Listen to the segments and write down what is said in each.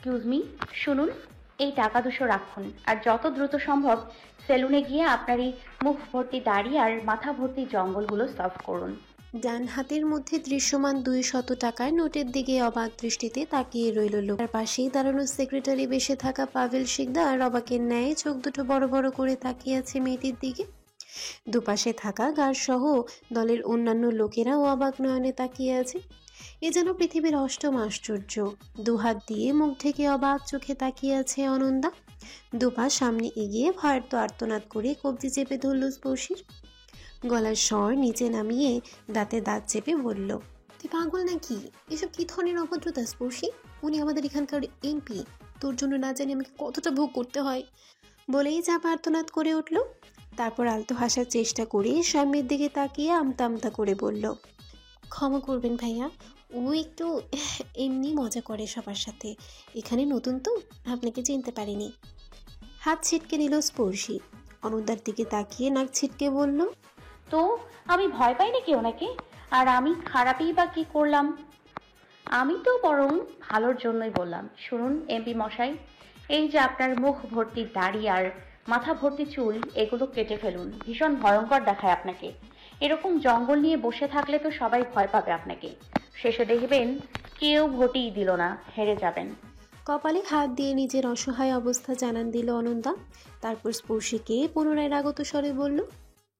Excuse me, শুনুন, এই টাকা 200 রাখুন আর যত দ্রুত সম্ভব সেলুনে গিয়ে আপনার এই মুখ ভর্তি দাড়ি আর মাথা ভর্তি জঙ্গলগুলো সলভ করুন। ডান হাতের মধ্যে দৃশ্যমান 200 টাকার নোটের দিকে অবাক দৃষ্টিতে তাকিয়ে রইল লোক। তার পাশেই দাঁড়ানো সেক্রেটারি বেশে থাকা পাভেল শিকদার অবাকের ন্যায় চোখ দুটো বড় বড় করে তাকিয়ে আছে মেয়েটির দিকে। দুপাশে থাকা গার্ড সহ দলের অন্যান্য লোকেরাও অবাক নয়নে তাকিয়ে আছে। এ যেন পৃথিবীর অষ্টম আশ্চর্য। দুহাত দিয়ে মুখ ঢেকে অবাক চোখে তাকিয়ে আছে অনন্দা। দুপা সামনে এগিয়ে ভয়ের তো আর্তনাদ করে কবজি চেপে ধরল স্পর্শীর। গলার স্বর নিচে নামিয়ে দাঁতে দাঁত চেপে বলল, তুই পাগল নাকি? এসব কি ধরনের অভদ্রতা স্পর্শী? উনি আমাদের এখানকার এমপি। তোর জন্য না জানি আমাকে কতটা ভোগ করতে হয়। বলেই চাপা আর্তনাদ করে উঠল। তারপর আলতো হাসার চেষ্টা করে সামনের দিকে তাকিয়ে আমতা আমতা করে বলল, ক্ষমা করবেন ভাইয়া, ও একটু এমনি মজা করে সবার সাথে। এখানে নতুন তো, আপনাকে চিনতে পারিনি। হাত ছিটকে নিল স্পর্শী। অনন্দার দিকে তাকিয়ে নাক ছিটকে বলল, তো আমি ভয় পাই নাকি ওনাকে? আর আমি খারাপই বা কি করলাম? আমি তো বরং ভালোর জন্যই বললাম। শুনুন এমপি মশাই, এই যে আপনার মুখ ভর্তি দাড়ি আর মাথা ভর্তি চুল, এগুলো কেটে ফেলুন। ভীষণ ভয়ঙ্কর দেখায় আপনাকে। এরকম জঙ্গল নিয়ে বসে থাকলে তো সবাই ভয় পাবে আপনাকে। শেষে দেখবেন কেউ ভোটই দিল না, হেরে যাবেন। কপালে হাত দিয়ে নিজের অসহায় অবস্থা জানান দিল অনন্দা। তারপর স্পর্শীকে পুনরায় রাগত স্বরে বলল,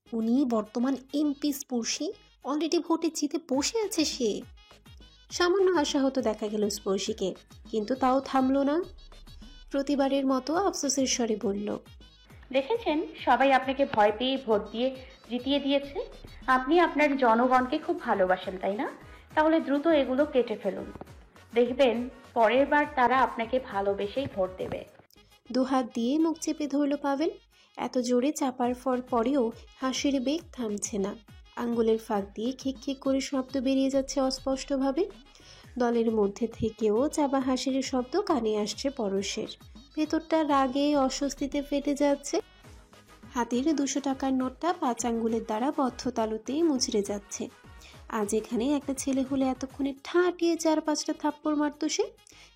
উনি বর্তমান এমপি স্পর্শী, অলরেডি ভোটে জিতে বসে আছে সে। সামান্য আশাহত দেখা গেল স্পর্শীকে, কিন্তু তাও থামল না। প্রতিবারের মতো আফসোসের স্বরে বলল, দেখেছেন, সবাই আপনাকে ভয় পেয়ে ভোট দিয়ে জিতিয়ে দিয়েছে। আপনি আপনার জনগণকে খুব ভালোবাসেন, তাই না? তাহলে দ্রুত এগুলো কেটে ফেলুন। দেখবেন পরের বার তারা আপনাকে ভালোবেসেই ভোট দেবে। দুহাত দিয়ে মুখ চেপে ধরল পাভেল। এত জোরে চাপার পরেও হাসির বেগ থামছে না। আঙ্গুলের ফাঁক দিয়ে খিক খিক করে শব্দ বেরিয়ে যাচ্ছে অস্পষ্টভাবে। দলের মধ্যে থেকেও চাপা হাসির শব্দ কানে আসছে পরশের। ভেতরটা রাগে অস্বস্তিতে ফেটে যাচ্ছে। হাতের 200 টাকার নোটটা 5 আঙ্গুলের দ্বারা বদ্ধ তালুতেই মুচড়ে যাচ্ছে। আজ এখানে একটা ছেলে হলে এতক্ষণে ঠাঁটিয়ে 4-5টা থাপ্পড় মারত সে।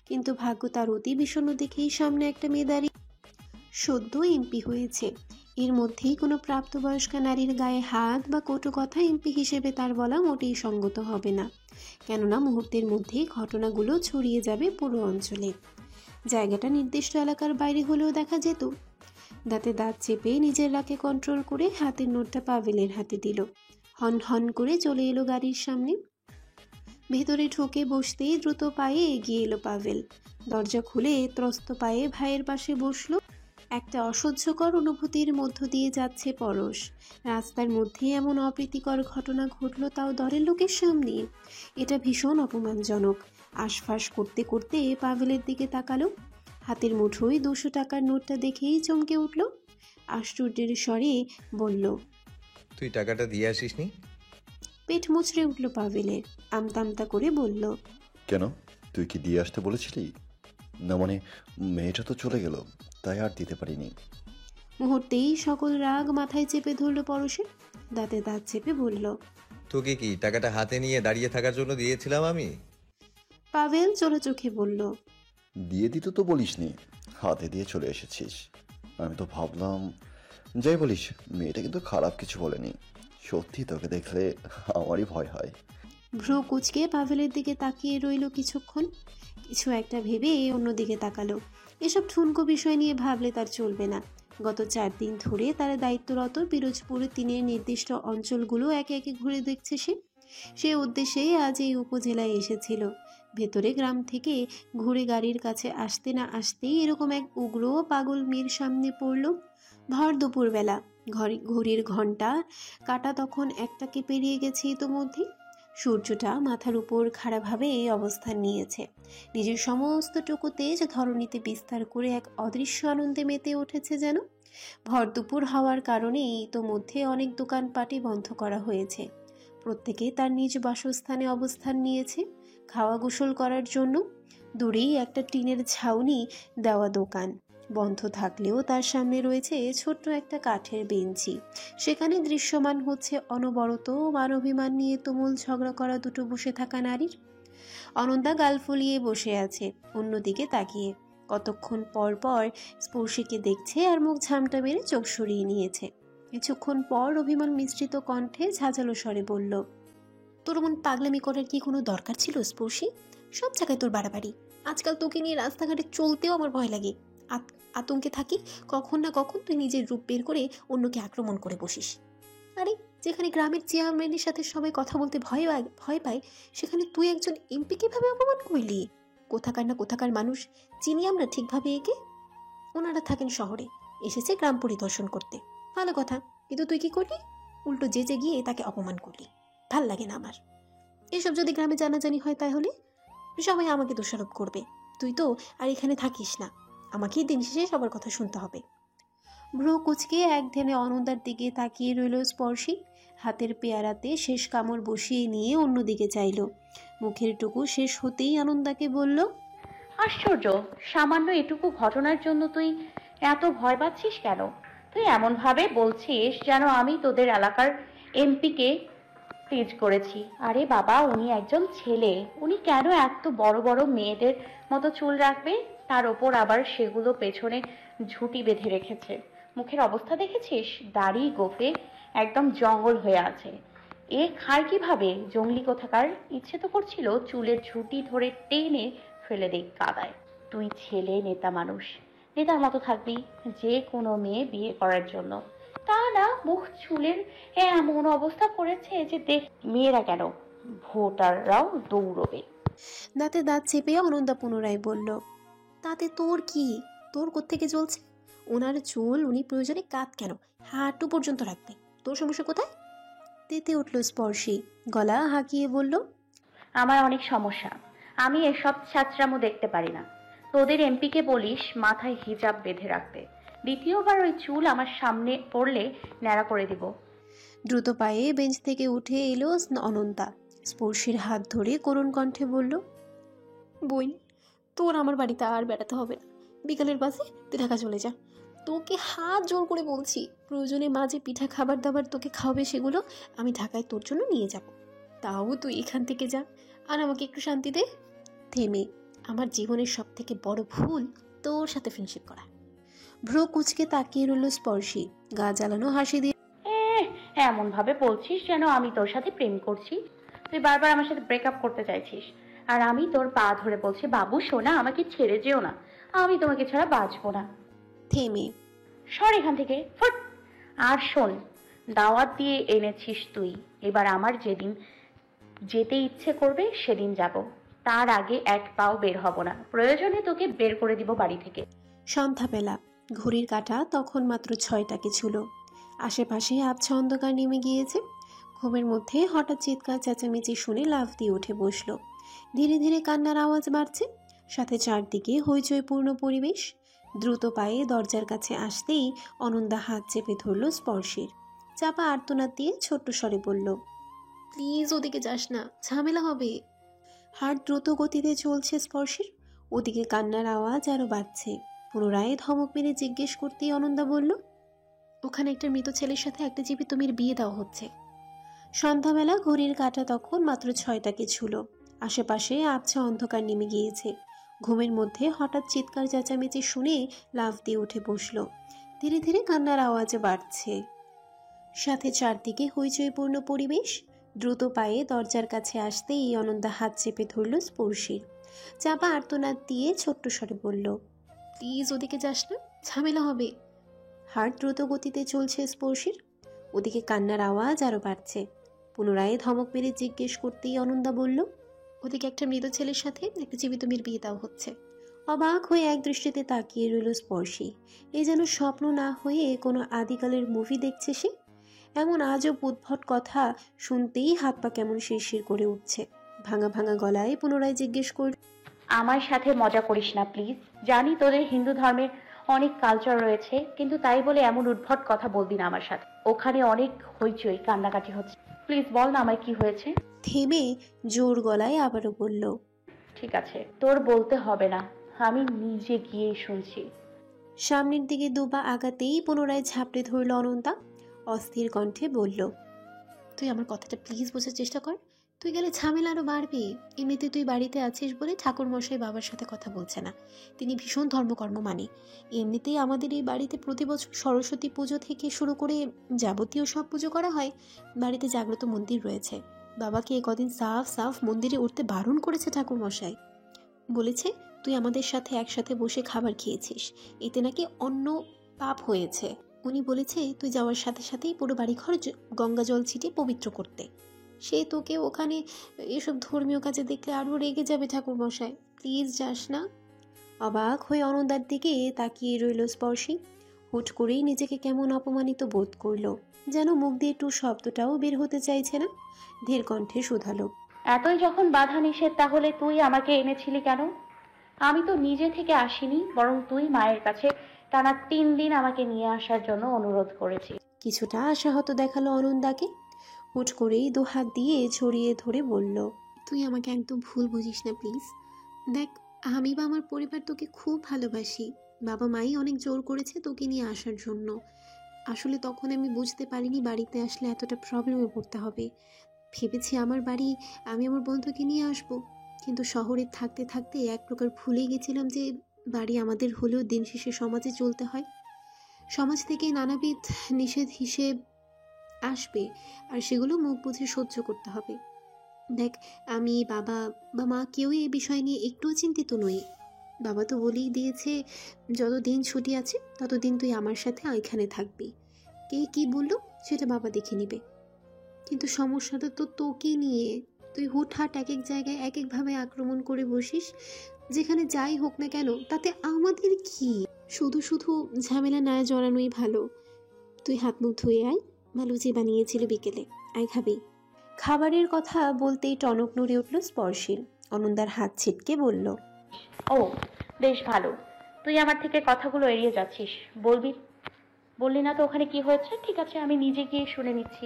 কিন্তু ভাগ্য তার অতি বিষণ্ণ দেখেই সামনে একটা মেয়ে দাঁড়িয়ে সদ্য এমপি হয়েছে। এর মধ্যেই কোনো প্রাপ্তবয়স্কা নারীর গায়ে হাত বা কটু কথা এমপি হিসেবে তার বলা মোটেই সঙ্গত হবে না। কেননা মুহূর্তের মধ্যেই ঘটনাগুলো ছড়িয়ে যাবে পুরো অঞ্চলে। জায়গাটা নির্দিষ্ট এলাকার বাইরে হলেও দেখা যেত। দাঁতে দাঁত চেপে নিজের রাগে কন্ট্রোল করে হাতের নোটটা পাভেলের হাতে দিল। হন হন করে চলে এলো গাড়ির সামনে। ভেতরে ঢুকে বসতেই দ্রুত পায়ে এগিয়ে এলো পাভেল। দরজা খুলে ত্রস্ত পায়ে ভাইয়ের পাশে বসলো। একটা অসহ্যকর অনুভূতির মধ্য দিয়ে যাচ্ছে পরশ। রাস্তার মধ্যে এমন অপ্রীতিকর ঘটনা ঘটল, তাও দলের লোকের সামনে। এটা ভীষণ অপমানজনক। আশফাস করতে করতে পাভেলের দিকে তাকালো। হাতের মুঠোয় 200 টাকার নোটটা দেখেই চমকে উঠল। আশ্চর্যের স্বরে বলল, তুই টাকাটা দিয়ে আসিসনি? পেট মুচড়ে উঠল পাভেলের। আমতামতা করে বলল, কেন, তুই কি দিয়ে আসতে বলেছিলি? না মানে, মেয়েটা তো চলে গেল, তাই আর দিতে পারিনি। মুহূর্তেই সকল রাগ মাথায় চেপে ধরল পরশের। দাঁতে দাঁত চেপে বলল, তোকে কি টাকাটা হাতে নিয়ে দাঁড়িয়ে থাকার জন্য দিয়েছিলাম আমি? পাভেল চলে চোখে বলল, দিয়ে দিতে তো বলিসনি, হাতে দিয়ে চলে এসেছিস। আমি তো ভাবলাম, যাই বলিস, মেয়েটা কিন্তু খারাপ কিছু বলেনি। সত্যি তোকে দেখলে আমারই ভয় হয়। ভ্রু কুচকে পাভেলের দিকে তাকিয়ে রইল কিছুক্ষণ। কিছু একটা ভেবে অন্যদিকে তাকালো। এসব ঠুনকো বিষয় নিয়ে ভাবলে তার চলবে না। গত 4 দিন ধরে তার দায়িত্বরত পিরোজপুর 3-এর নির্দিষ্ট অঞ্চলগুলো একে একে ঘুরে দেখছে সে। সে উদ্দেশ্যে আজ এই উপজেলায় এসেছিল। ভেতরে গ্রাম থেকে ঘুরে গাড়ির কাছে আসতে না আসতেই এরকম এক উগ্র পাগল মেয়ের সামনে পড়ল। ভর দুপুরবেলা। ঘড়ির ঘন্টা কাটা তখন 1টাকে পেরিয়ে গেছে ইতোমধ্যে। সূর্যটা মাথার উপর খাড়াভাবে এই অবস্থান নিয়েছে। নিজের সমস্তটুকু তেজ ধরণীতে বিস্তার করে এক অদৃশ্য আনন্দে মেতে উঠেছে যেন। ভর দুপুর হওয়ার কারণে ইতোমধ্যে অনেক দোকানপাটই বন্ধ করা হয়েছে। প্রত্যেকে তার নিজ বাসস্থানে অবস্থান নিয়েছে খাওয়া গোসল করার জন্য। দূরেই একটা টিনের ছাউনি দেওয়া দোকান বন্ধ থাকলেও তার সামনে রয়েছে ছোট্ট একটা কাঠের বেঞ্চি। সেখানে দৃশ্যমান হচ্ছে অনবরত মানবিমান নিয়ে তুমুল ঝগড়া করা দুটো বসে থাকা নারীর। অনন্দা গাল ফুলিয়ে বসে আছে অন্যদিকে তাকিয়ে। কতক্ষণ পর পর স্পর্শীকে দেখছে আর মুখ ঝামটা মেরে চোখ সরিয়ে নিয়েছে। কিছুক্ষণ পর অভিমান মিশ্রিত কণ্ঠে ঝাঁঝালো স্বরে বলল, তোর মন পাগলামি করার কি কোনো দরকার ছিল স্পর্শী? সব জায়গায় তোর বাড়াবাড়ি। আজকাল তোকে নিয়ে রাস্তাঘাটে চলতেও আমার ভয় লাগে। আতঙ্কে থাকি কখন না কখন তুই নিজের রূপ বের করে অন্যকে আক্রমণ করে বসিস। আরে যেখানে গ্রামের চেয়ারম্যানের সাথে সবাই কথা বলতে ভয় পায়, সেখানে তুই একজন এমপি কিভাবে অপমান করলি? কোথাকার না কোথাকার মানুষ, চিনি আমরা ঠিকভাবে একে। ওনারা থাকেন শহরে, এসেছে গ্রাম পরিদর্শন করতে, ভালো কথা। কিন্তু তুই কি করলি? উল্টো যেচে গিয়ে তাকে অপমান করলি। ভাল লাগে না আমার। এসব যদি গ্রামে জানাজানি হয় তাহলে সবাই আমাকে দোষারোপ করবে। তুই তো আর এখানে থাকিস না, আমাকেই দিন শেষে সবার কথা শুনতে হবে। ভ্রু কুচকে এক ধ্যানে অনন্দার দিকে তাকিয়ে রইল স্পর্শী। হাতের পেয়ারাতে শেষ কামড় বসিয়ে নিয়ে অন্যদিকে চাইল। মুখের টুকু শেষ হতেই আনন্দাকে বলল, আশ্চর্য, সামান্য এটুকু ঘটনার জন্য তুই এত ভয় পাচ্ছিস কেন? তুই এমন ভাবে বলছিস যেন আমি তোদের এলাকার এমপিকে তেজ করেছি। আরে বাবা, উনি একজন ছেলে, উনি কেন এত বড় বড় মেয়েদের মতো চুল রাখবে? তার ওপর আবার সেগুলো পেছনে ঝুঁটি বেঁধে রেখেছে। মুখের অবস্থা দেখেছিস? দাড়ি গোফে একদম জঙ্গল হয়ে আছে। এ খায় কিভাবে? জঙ্গলি কোথাকার। ইচ্ছে তো করছিল চুলের ঝুঁটি ধরে টেনে ফেলে দেই কাদায়। তুই ছেলে, নেতা মানুষ, নেতার মতো থাকবি যে কোনো মেয়ে বিয়ে করার জন্য। তা না, মুখ চুলের এমন অবস্থা করেছে যে দেখ মেয়েরা কেন, ভোটাররাও দৌড়বে। দাঁতে দাঁত চেপে অনন্দা পুনরায় বলল, তাতে তোর কি? তোর কোত্থেকে জ্বলছে? ওনার চুল উনি প্রয়োজনে কাত কেন, হাঁটু পর্যন্ত রাখবে। তোর সমস্যা কোথায়? তেতে উঠল স্পর্শী, গলা হাঁকিয়ে বলল, আমার অনেক সমস্যা। আমি এসব ছ্যাঁচড়ামো দেখতে পারি না। তোদের এমপিকে বলিস মাথায় হিজাব বেঁধে রাখতে। দ্বিতীয়বার ওই চুল আমার সামনে পড়লে ন্যাড়া করে দিব। দ্রুত পায়ে বেঞ্চ থেকে উঠে এলো অনন্তা। স্পর্শীর হাত ধরে করুণ কণ্ঠে বলল, বোন, তোর আমার বাড়িতে আর বেড়াতে হবে না। বিকালের বাসে তুই ঢাকা চলে যা। তোকে হাত জোর করে বলছি, প্রয়োজনে মাঝে পিঠা খাবার দাবার তোকে খাওয়াবে, সেগুলো আমি ঢাকায় তোর জন্য নিয়ে যাব। তাও তুই এখান থেকে যা, আর আমাকে একটু শান্তি দে। থেমে, আমার জীবনের সব থেকে বড় ভুল তোর সাথে ফ্রেন্ডশিপ করা। ভ্রু কুচকে তাকিয়ে রইল স্পর্শী, গা জ্বালানো হাসি দিয়ে এমন ভাবে বলছিস যেন আমি তোর সাথে প্রেম করছি। তুই বারবার আমার সাথে ব্রেকআপ করতে চাইছিস, আর আমি তোর পা ধরে বলছি, বাবু সোনা, আমাকে ছেড়ে যেও না, আমি তোমাকে ছাড়া বাঁচবো না। থেমে, সর এখান থেকে, ফুট। আর শোন, দাওয়াত দিয়ে এনেছিস তুই, এবার আমার যেদিন যেতে ইচ্ছে করবে সেদিন যাব। তার আগে এক পাও বের হব না। প্রয়োজনে তোকে বের করে দিব বাড়ি থেকে। সন্ধ্যাবেলা। ঘড়ির কাঁটা তখন মাত্র 6টা ছিল। আশেপাশে আবছা অন্ধকার নেমে গিয়েছে। ঘুমের মধ্যে হঠাৎ চিৎকার চেঁচামেচি শুনে লাফ দিয়ে উঠে বসলো। ধীরে ধীরে কান্নার আওয়াজ বাড়ছে, সাথে চারদিকে হইচইপূর্ণ পরিবেশ। দ্রুত পায়ে দরজার কাছে আসতেই অনন্দা হাত চেপে ধরল স্পর্শীর। চাপা আর্তনাদ দিয়ে ছোট্ট স্বরে বলল, প্লিজ ওদিকে যাস না, ঝামেলা হবে। হার্ট দ্রুত গতিতে চলছে স্পর্শীর, ওদিকে কান্নার আওয়াজ আরো বাড়ছে। পুনরায় ধমক মেরে জিজ্ঞেস করতেই অনন্দা বলল, ওখানে একটা মৃত ছেলের সাথে একটা জীবিত মেয়ের বিয়ে দেওয়া হচ্ছে। সন্ধ্যাবেলা। ঘড়ির কাঁটা তখন মাত্র 6টা ছিল। আশেপাশে আবছা অন্ধকার নেমে গিয়েছে। ঘুমের মধ্যে হঠাৎ চিৎকার চেঁচামেচি শুনে লাফ দিয়ে উঠে বসল। ধীরে ধীরে কান্নার আওয়াজ বাড়ছে, সাথে চারদিকে হইচইপূর্ণ পরিবেশ। দ্রুত পায়ে দরজার কাছে আসতেই অনন্দা হাত চেপে ধরল স্পর্শীর। চাপা আর্তনাদ দিয়ে ছোট্ট স্বরে বলল, প্লিজ ওদিকে যাস না, ঝামেলা হবে। হার্ট দ্রুত গতিতে চলছে স্পর্শীর, ওদিকে কান্নার আওয়াজ আরো বাড়ছে। পুনরায় ধমক মেরে জিজ্ঞেস করতেই অনন্দা বলল, ওদিকে একটা মৃত ছেলের সাথে একটা জীবিত মেয়ের বিয়ে দেওয়া হচ্ছে। অবাক হয়ে এক দৃষ্টিতে তাকিয়ে রইল স্পর্শী। এ যেন স্বপ্ন না হয়ে কোনো আদিকালের মুভি দেখছে সে। এমন আজব উদ্ভট কথা শুনতেই হাত পা কেমন শিরশির করে উঠছে। ভাঙা ভাঙা গলায় পুনরায় জিজ্ঞেস করল, আমার সাথে মজা করিস না প্লিজ। জানি তোদের হিন্দু ধর্মের অনেক কালচার রয়েছে, কিন্তু তাই বলে এমন উদ্ভট কথা বলবি না আমার সাথে। ওখানে অনেক হইচই, কান্নাকাটি হচ্ছে। প্লিজ বল না আমায় কি হয়েছে। থেমে জোর গলায় আবারও বলল, ঠিক আছে, তোর বলতে হবে না, আমি নিজে গিয়েই শুনছি। সামনের দিকে দুবা আগাতেই পুনরায় ঝাপড়ে ধরল অনন্তা। অস্থির কণ্ঠে বলল, তুই আমার কথাটা প্লিজ বোঝার চেষ্টা কর। তুই গেলে ঝামেলা আরও বাড়বে। এমনিতে তুই বাড়িতে আছিস বলে ঠাকুরমশাই বাবার সাথে কথা বলছে না। তিনি ভীষণ ধর্মকর্ম মানে। এমনিতেই আমাদের এই বাড়িতে প্রতি বছর সরস্বতী পুজো থেকে শুরু করে যাবতীয় সব পুজো করা হয়। বাড়িতে জাগ্রত মন্দির রয়েছে। বাবাকে কদিন সাফ সাফ মন্দিরে উঠতে বারণ করেছে ঠাকুরমশাই। বলেছে তুই আমাদের সাথে একসাথে বসে খাবার খেয়েছিস, এতে নাকি অন্য পাপ হয়েছে। উনি বলেছে তুই যাওয়ার সাথে সাথেই পুরো বাড়িঘর গঙ্গা জল ছিটিয়ে পবিত্র করতে। সে তোকে ওখানে এসব ধর্মীয় কাজে দেখলে আরও রেগে যাবে ঠাকুরমশাই, প্লিজ যাস না। অবাক হয়ে অনন্দার দিকে তাকিয়ে রইল স্পর্শী। হুট করেই নিজেকে কেমন অপমানিত বোধ করলো, যেন মুখ দিয়ে একটু শব্দটাও বের হতে চাইছে না। ধীর কণ্ঠে শুধালো, এতই যখন বাধা নিষেধ তাহলে তুই আমাকে এনেছিলি কেন? আমি তো নিজে থেকে আসিনি, বরং তুই মায়ের কাছে টানা 3 দিন আমাকে নিয়ে আসার জন্য অনুরোধ করেছিস। কিছুটা আশাহত দেখালো অনন্দাকে। হুট করেই দুহাত দিয়ে ছড়িয়ে ধরে বলল, তুই আমাকে একদম ভুল বুঝিস না প্লিজ। দেখ, আমি বা আমার পরিবার তোকে খুব ভালোবাসি। বাবা মাই অনেক জোর করেছে তোকে নিয়ে আসার জন্য। আসলে তখন আমি বুঝতে পারিনি বাড়িতে আসলে এতটা প্রবলেমে পড়তে হবে। ভেবেছি আমার বাড়ি আমি আমার বন্ধুকে নিয়ে আসব, কিন্তু শহরে থাকতে থাকতে এক প্রকার ভুলে গেছিলাম যে বাড়ি আমাদের হলেও দিন শেষে সমাজে চলতে হয়। সমাজ থেকে নানাবিধ নিষেধ হিসেব আসবে, আর সেগুলো মুখ বুঝে সহ্য করতে হবে। দেখ, আমি বাবা বা মা কেউই এই বিষয় নিয়ে একটুও চিন্তিত নই। বাবা তো বলেই দিয়েছে যতদিন ছুটি আছে ততদিন তুই আমার সাথে এখানে থাকবি। কে কি বললো সেটা বাবা দেখে নিবে। কিন্তু সমস্যাটা তো তোকে নিয়ে। তুই হুটহাট এক এক জায়গায় এক একভাবে আক্রমণ করে বসিস। যেখানে যাই হোক না কেন তাতে আমাদের কি? শুধু শুধু ঝামেলা না জড়ানোই ভালো। তুই হাত মুখ ধুয়ে আয়, মা লুচি বানিয়েছিল বিকেলে, আয় খাবি। খাবারের কথা বলতেই টনক নড়ে উঠল স্পর্শীর। অনন্দার হাত ছিটকে বলল, ও বেশ ভালো, তুই আমার থেকে কথাগুলো এড়িয়ে যাচ্ছিস। বললি না তো ওখানে কি হয়েছে? ঠিক আছে, আমি নিজে গিয়ে শুনে নিচ্ছি।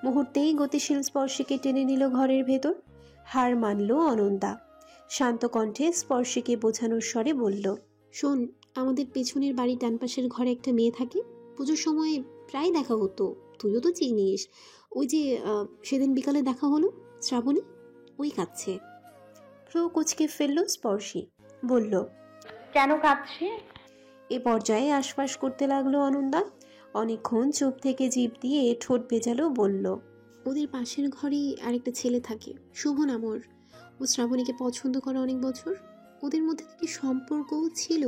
মুহূর্তেই গতিশীল স্পর্শীকে টেনে নিল ঘরের ভেতর। হার মানল অনন্দা। শান্ত কণ্ঠে স্পর্শীকে বোঝানোর স্বরে বলল, শোন, আমাদের পেছনের বাড়ির ডান পাশের ঘরে একটা মেয়ে থাকে। পুজোর সময় প্রায় দেখা হতো, তুইও তো চিনিস। ওই যে সেদিন বিকালে দেখা হলো, শ্রাবণী, ওই কাঁদছে। প্রো কুচকে ফেলল স্পর্শী। বলল, কেন কাঁদছে? এ পর্যায়ে আশপাশ করতে লাগলো অনন্দা। অনেকক্ষণ চুপ থেকে জিভ দিয়ে ঠোঁট ভেজালো, বলল, ওদের পাশের ঘরেই আরেকটা ছেলে থাকে, শুভ নাম ওর। ও শ্রাবণীকে পছন্দ করে অনেক বছর। ওদের মধ্যে থেকে সম্পর্কও ছিল।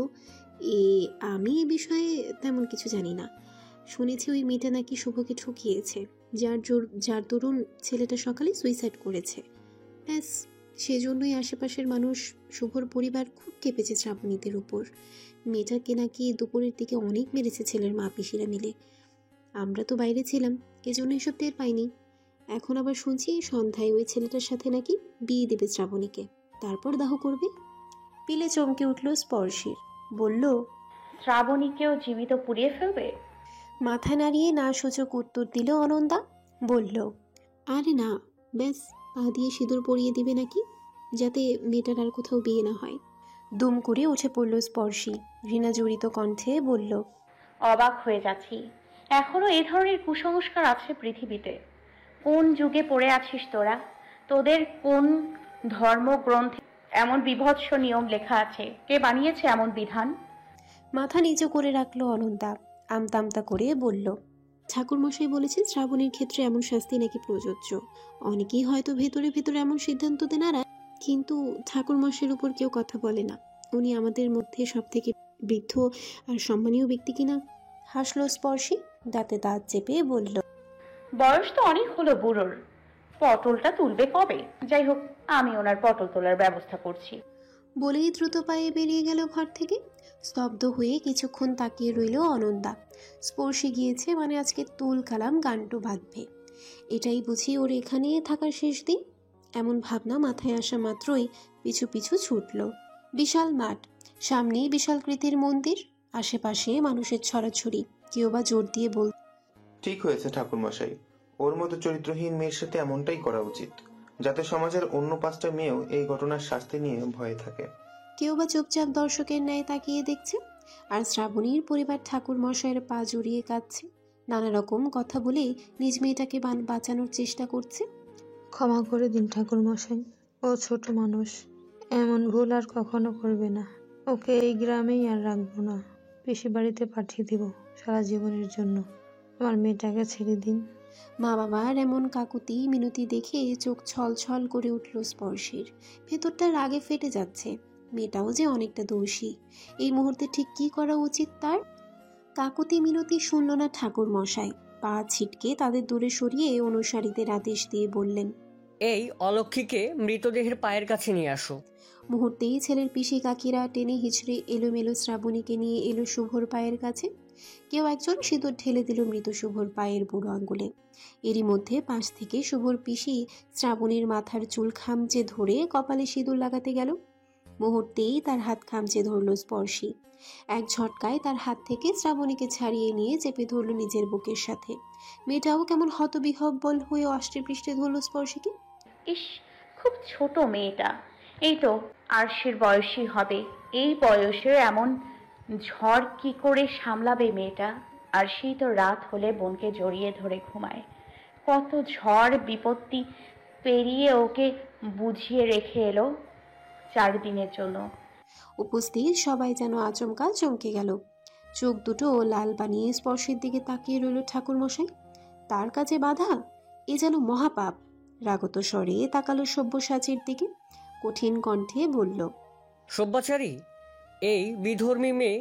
আমি এ বিষয়ে তেমন কিছু জানি না। শুনেছি ওই মেয়েটা নাকি শুভকে ঠকিয়েছে, যার দরুন ছেলেটা সকালে সুইসাইড করেছে। ব্যাস, সেজন্যই আশেপাশের মানুষ, শুভর পরিবার খুব কেঁপেছে শ্রাবণীদের উপর। মেয়েটাকে নাকি দুপুরের দিকে অনেক মেরেছে ছেলের মা পিসিরা মিলে। আমরা তো বাইরে ছিলাম, এজন্য এসব টের পাইনি। এখন আবার শুনছি সন্ধ্যায় ওই ছেলেটার সাথে নাকি বিয়ে দেবে শ্রাবণীকে, তারপর দাহ করবে। পিলে চমকে উঠল স্পর্শীর। বলল, শ্রাবণীকেও জীবিত পুড়িয়ে ফেলবে? মাথা নাড়িয়ে না সূচক উত্তর দিল অনন্দা। বলল, আরে না, ব্যাস পা দিয়ে সিঁদুর পরিয়ে দিবে নাকি, যাতে মেয়েটার আর কোথাও বিয়ে না হয়। দুম করে উঠে পড়ল স্পর্শী। ঘৃণা জড়িত কণ্ঠে বলল, অবাক হয়ে যাচ্ছি, এখনো এ ধরনের কুসংস্কার আছে পৃথিবীতে। কোন যুগে পড়ে আছিস তোরা? তোদের কোন ধর্মগ্রন্থে এমন বীভৎস নিয়ম লেখা আছে? কে বানিয়েছে এমন বিধান? মাথা নিচু করে রাখলো অনন্দা। আমতামতা করে বলল, ঠাকুরমশাই বলেছেন শ্রাবণীর ক্ষেত্রে এমন শাস্তি নাকি প্রযোজ্য। অনেকেই হয়তো ভেতরে ভেতরে এমন সিদ্ধান্ততে নারাজ, কিন্তু ঠাকুরমশাইয়ের উপর কেউ কথা বলে না। উনি আমাদের মধ্যে সব থেকে বৃদ্ধ আর সম্মানীয় ব্যক্তি কিনা। হাসলো স্পর্শী, দাঁতে দাঁত চেপে বলল, বয়স তো অনেক হলো বুড়োর, পটলটা তুলবে কবে? যাই হোক, আমি ওনার পটল তোলার ব্যবস্থা করছি। বলেই দ্রুত পায়ে বেরিয়ে গেল ঘর থেকে। স্তব্ধ হয়ে কিছুক্ষণ তাকিয়ে রইল অনন্দা। স্পর্শী গিয়েছে মানে আজকে তুল কালাম গান্টু বাঁধবে। এটাই বুঝি ওর এখানে থাকার শেষ দিন। এমন ভাবনা মাথায় আসা মাত্রই পিছু পিছু ছুটল। বিশাল মাঠ, সামনেই বিশালকৃতির মন্দির, আশেপাশে মানুষের ছড়াছড়ি। কেউ বা জোর দিয়ে বল, ঠিক হয়েছে ঠাকুরমশাই, ওর মতো চরিত্রহীন মেয়ের সাথে এমনটাই করা উচিত, যাতে সমাজের অন্য 5টা মেয়েও এই ঘটনার শাস্তি নিয়ে ভয়ে থাকে। কেউ বা চুপচাপ দর্শকের ন্যায় তাকিয়ে দেখছে। আর শ্রাবণীর পরিবার ঠাকুর মশাইয়ের পা জড়িয়ে কাঁদছে, নানা রকম কথা বলে নিজ মেয়েটাকে বাঁচানোর চেষ্টা করছে। ক্ষমা করে দিন ঠাকুর মশাই, ও ছোট মানুষ, এমন ভুল আর কখনো করবে না। ওকে এই গ্রামেই আর রাখবো না, পিসি বাড়িতে পাঠিয়ে দিব সারা জীবনের জন্য। আমার মেয়েটাকে ছেড়ে দিন। মা বাবার এমন কাকুতি মিনতি দেখে চোখ ছল ছল করে উঠল স্পর্শের। ভেতরটা রাগে ফেটে যাচ্ছে। মেয়েটাও যে অনেকটা দোষী। এই মুহূর্তে ঠিক কি করা উচিত তার? কাকুতি মিনতি শুনল না ঠাকুর মশাই। পা ছিটকে তাদের দূরে সরিয়ে অনুসারীদের আদেশ দিয়ে বললেন, এই অলক্ষীকে মৃতদেহের পায়ের কাছে নিয়ে আসো। মুহূর্তেই ছেলের পিসি কাকিরা টেনে হিচড়ে এলোমেলো শ্রাবণীকে নিয়ে এলো শুভর পায়ের কাছে। কেউ একজন সিঁদুর ঢেলে দিল মৃত শুভর পায়ের বুড়ো আঙ্গুলে। এরই মধ্যে পাশ থেকে শুভর পিসি শ্রাবণীর মাথার চুল খামচে ধরে কপালে সিঁদুর লাগাতে গেল। মুহূর্তেই তার হাত খামচে ধরল স্পর্শী। এক ঝটকায় তার হাত থেকে শ্রাবণীকে ছাড়িয়ে নিয়ে চেপে ধরল নিজের বুকের সাথে। মেয়েটাও কেমন হতবিহ্বল হয়ে অষ্টে পৃষ্ঠে ধরল স্পর্শীকে। ইস, খুব ছোট মেয়েটা, এই তো আরশির বয়সী হবে। এই বয়সে এমন ঝড় কি করে সামলাবে মেয়েটা? আর সেই তো রাত হলে বোনকে জড়িয়ে ধরে ঘুমায়। কত ঝড় বিপত্তি পেরিয়ে ওকে বুঝিয়ে রেখে এলো 4 দিনের জন্য। উপস্থিত সবাই যেন আচমকা চমকে গেল। চোখ দুটো লাল বানিয়ে স্পর্শের দিকে তাকিয়ে রইল ঠাকুর মশাই। তার কাছে বাধা, এ যেন মহাপাপ। রাগত স্বরে তাকালো সব্যসাচীর দিকে, কঠিন কণ্ঠে বলল, সব্যচারী, এই বিধর্মী মেয়ে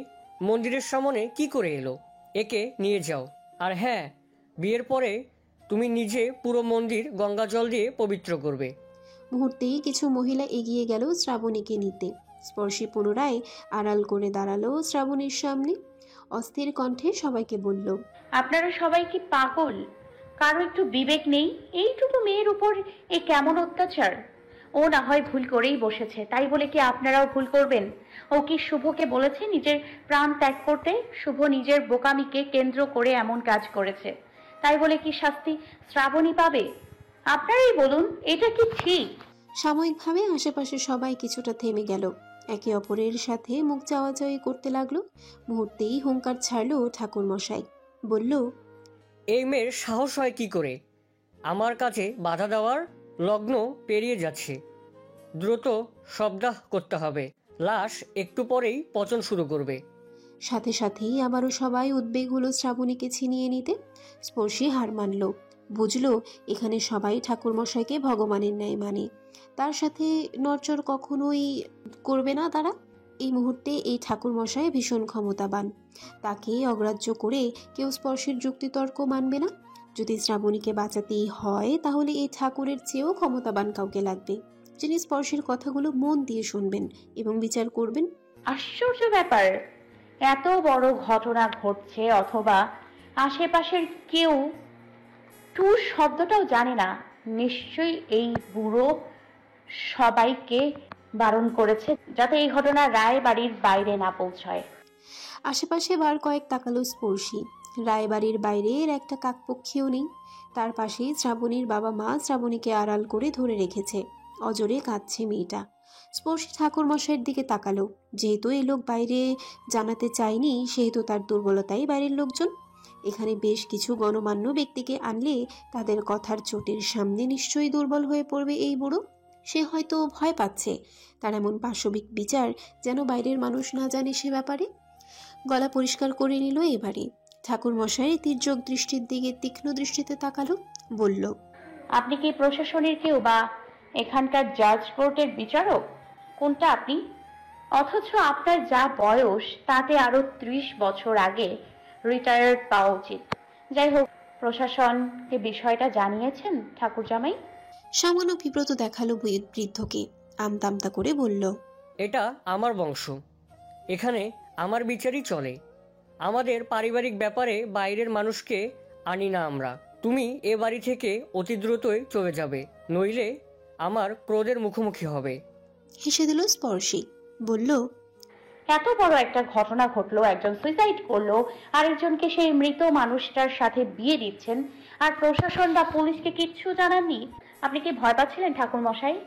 মন্দিরের সামনে কি করে এলো? একে নিয়ে যাও। আর হ্যাঁ, বিয়ের পরে তুমি নিজে পুরো মন্দির গঙ্গা জল দিয়ে পবিত্র করবে। মুহূর্তেই কিছু মহিলা এগিয়ে গেল শ্রাবণীকে নিতে। স্পর্শী পুনরায় আড়াল করে দাঁড়ালো শ্রাবণীর সামনে। অস্থির কণ্ঠে সবাইকে বলল, আপনারা সবাই কি পাগল? কারো একটু বিবেক নেই? এইটুকু মেয়ের উপর এ কেমন অত্যাচার! ও না হয় ভুল করেই বসেছে, তাই বলে কি আপনারাও ভুল করবেন? ও কি শুভকে বলেছে নিজের প্রাণ ত্যাগ করতে? শুভ নিজের বোকামিকে কেন্দ্র করে এমন কাজ করেছে, তাই বলে কি শাস্তি শ্রাবণী পাবে? আপনারাই বলুন, এটা কি ঠিক? সাময়িকভাবে আশেপাশে সবাই কিছুটা থেমে গেল। একে অপরের সাথে মুখ চাওয়াচাওয়ি করতে লাগলো। মুহূর্তেই হুঙ্কার ছাড়লো ঠাকুর মশাই। বলল, এই মেয়ের সাহস হয় কি করে আমার কাছে বাধা দেওয়ার? লগ্ন পেরিয়ে যাচ্ছে, দ্রুত শবদাহ করতে হবে। লাশ একটু পরেই পচন শুরু করবে। সাথে সাথেই আবারও সবাই উদ্বেগ হলো শ্রাবণীকে ছিনিয়ে নিতে। স্পর্শী হার মানল। বুঝলো এখানে সবাই ঠাকুর মশাইকে ভগবানের ন্যায় মানে, তার সাথে নড়চড় কখনোই করবে না তারা। এই মুহূর্তে এই ঠাকুর মশাই ভীষণ ক্ষমতাবান। তাকে অগ্রাহ্য করে কেউ স্পর্শের যুক্তিতর্ক মানবে না। যদি শ্রাবণীকে বাঁচাতেই হয় তাহলে এই ঠাকুরের চেয়েও ক্ষমতাবান কাউকে লাগবে, যিনি স্পর্শের কথাগুলো মন দিয়ে শুনবেন এবং বিচার করবেন। আশ্চর্য ব্যাপার, এত বড় ঘটনা ঘটছে অথবা আশেপাশের কেউ টুর শব্দটাও জানে না। নিশ্চয়ই এই বুড়ো সবাইকে বারণ করেছে যাতে এই ঘটনা রায়বাড়ির বাইরে না পৌঁছায়। আশেপাশে বার কয়েক তাকালো স্পর্শী। রায়বাড়ির বাইরের একটা কাকপক্ষীও নেই। তার পাশেই শ্রাবণীর বাবা মা শ্রাবণীকে আড়াল করে ধরে রেখেছে। অজরে কাঁদছে মেয়েটা। স্পর্শী ঠাকুর মশাইয়ের দিকে তাকালো। যেহেতু এই লোক বাইরে জানাতে চায়নি, সেহেতু তার দুর্বলতাই বাইরের লোকজন। এখানে বেশ কিছু গণমান্য ব্যক্তিকে আনলে তাদের কথার চোটের সামনে নিশ্চয়ই দুর্বল হয়ে পড়বে এই বুড়ো। সে হয়তো ভয় পাচ্ছে তার এমন পাশবিক বিচার যেন বাইরের মানুষ না জানে সে ব্যাপারে। গলা পরিষ্কার করে নিল এবারে। ঠাকুর মশাই তির্যক দৃষ্টির দিকে তীক্ষ্ণ দৃষ্টিতে তাকালো। বলল, আপনি কি প্রশাসনের কেউ বা এখানকার জাজ কোর্টের বিচারক? কোনটা আপনি? অথচ আপনার যা বয়স তাতে আরো 30 বছর আগে রিটায়ার্ড পাওয়া উচিত। যাই হোক, প্রশাসনকে বিষয়টা জানিয়েছেন ঠাকুর জামাই? সামান্য বিব্রত দেখালো বৃদ্ধকে। আমতা আমতা করে বলল, এটা আমার বংশ, এখানে আমার বিচারই চলে। আমাদের পারিবারিক ব্যাপারে বাইরের মানুষকে আনি না আমরা। তুমি এ বাড়ি থেকে অতি দ্রুতই চলে যাবে, নইলে আমার ক্রোধের মুখোমুখি হবে। হেসে দিল স্পর্শী। বলল, এত বড় একটা ঘটনা ঘটলো, একজন সুইসাইড করলো, আরেকজনকে সেই মৃত মানুষটার সাথে বিয়ে দিচ্ছেন, আর প্রশাসন বা পুলিশকে কিচ্ছু জানাননি। আপনি কি ভয় পাচ্ছিলেন ঠাকুর মশাই?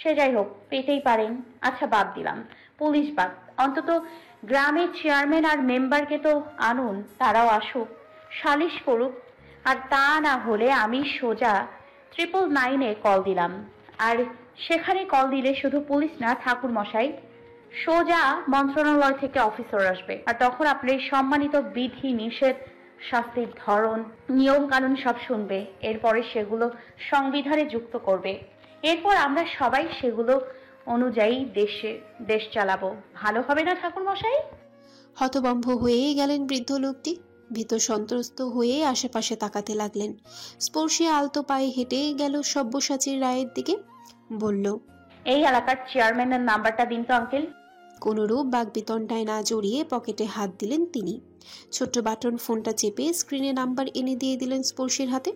সে যাই হোক, পেতেই পারেন। আচ্ছা, বাদ দিলাম পুলিশ বাদ, অন্তত গ্রামের চেয়ারম্যান আর মেম্বারকে তো আনুন, তারাও আসুক, সালিশ করুক। আর তা না হলে আমি সোজা 999-এ কল দিলাম। আর সেখানে কল দিলে শুধু পুলিশ না, ঠাকুর মশাই, সোজা মন্ত্রণালয় থেকে অফিসার আসবে। আর তখন আপনার এই সম্মানিত বিধি নিষেধ, শাস্তির ধরন, নিয়ম কানুন সব শুনবে। এরপরে সেগুলো সংবিধানে যুক্ত করবে। এরপর আমরা সবাই সেগুলো অনুযায়ী দেশ চালাবো। ভালো হবে না ঠাকুর মশাই? হতভম্ব হয়েই গেলেন বৃদ্ধ লোকটি। ভীত সন্ত্রস্ত হয়ে আশেপাশে তাকাতে লাগলেন। স্পর্শী আলতো পায়ে হেঁটে গেল সব্যসাচীর রায়ের দিকে। বলল, এই এলাকার চেয়ারম্যানের নাম্বারটা দিন তো আঙ্কেল। কোনোরূপ বাগবিতণ্ডায় না জড়িয়ে পকেটে হাত দিলেন তিনি। ছোট্ট বাটন ফোনটা চেপে স্ক্রিনে নাম্বার এনে দিয়ে দিলেন স্পর্শীর হাতে।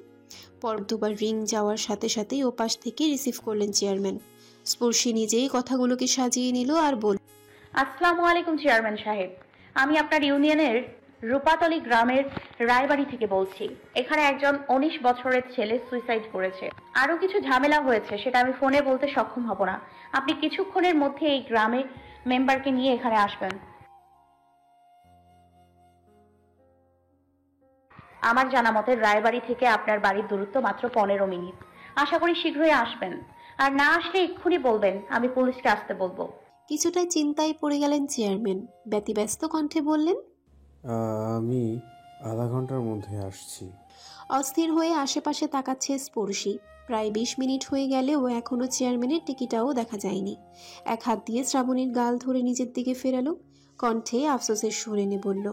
পর দুবার রিং যাওয়ার সাথে সাথেই ওপাশ থেকে রিসিভ করলেন চেয়ারম্যান। স্পর্শী নিজেই কথাগুলোকে সাজিয়ে নিল আর বলল, আসসালামু আলাইকুম চেয়ারম্যান সাহেব, আমি আপনার ইউনিয়নের রূপাতলি গ্রামের রায়বাড়ি থেকে বলছি। এখানে একজন 19 বছরের ছেলে সুইসাইড করেছে। আরো কিছু ঝামেলা হয়েছে, সেটা আমি ফোনে বলতে সক্ষম হব না। আপনি কিছুক্ষণের মধ্যে এই গ্রামে মেম্বারকে নিয়ে এখানে আসবেন। আমার জানা মতে রায়বাড়ি থেকে আপনার বাড়ির দূরত্ব মাত্র 15 মিনিট। আশা করি শীঘ্রই আসবেন। আর না আসলে এক্ষুনি বলবেন, আমি পুলিশকে আসতে বলবো। কিছুটা চিন্তায় পড়ে গেলেন চেয়ারম্যান। ব্যতিব্যস্ত কণ্ঠে বললেন, আমি আধা ঘন্টার মধ্যে আসছি। অস্থির হয়ে আশেপাশে তাকাচ্ছে স্পর্শী। প্রায় 20 মিনিট হয়ে গেলেও এখনো চেয়ারম্যানের টিকিটাও দেখা যায়নি। এক হাত দিয়ে শ্রাবণীর গাল ধরে নিজের দিকে ফেরালো। কণ্ঠে আফসোসের সুর এনে বলল,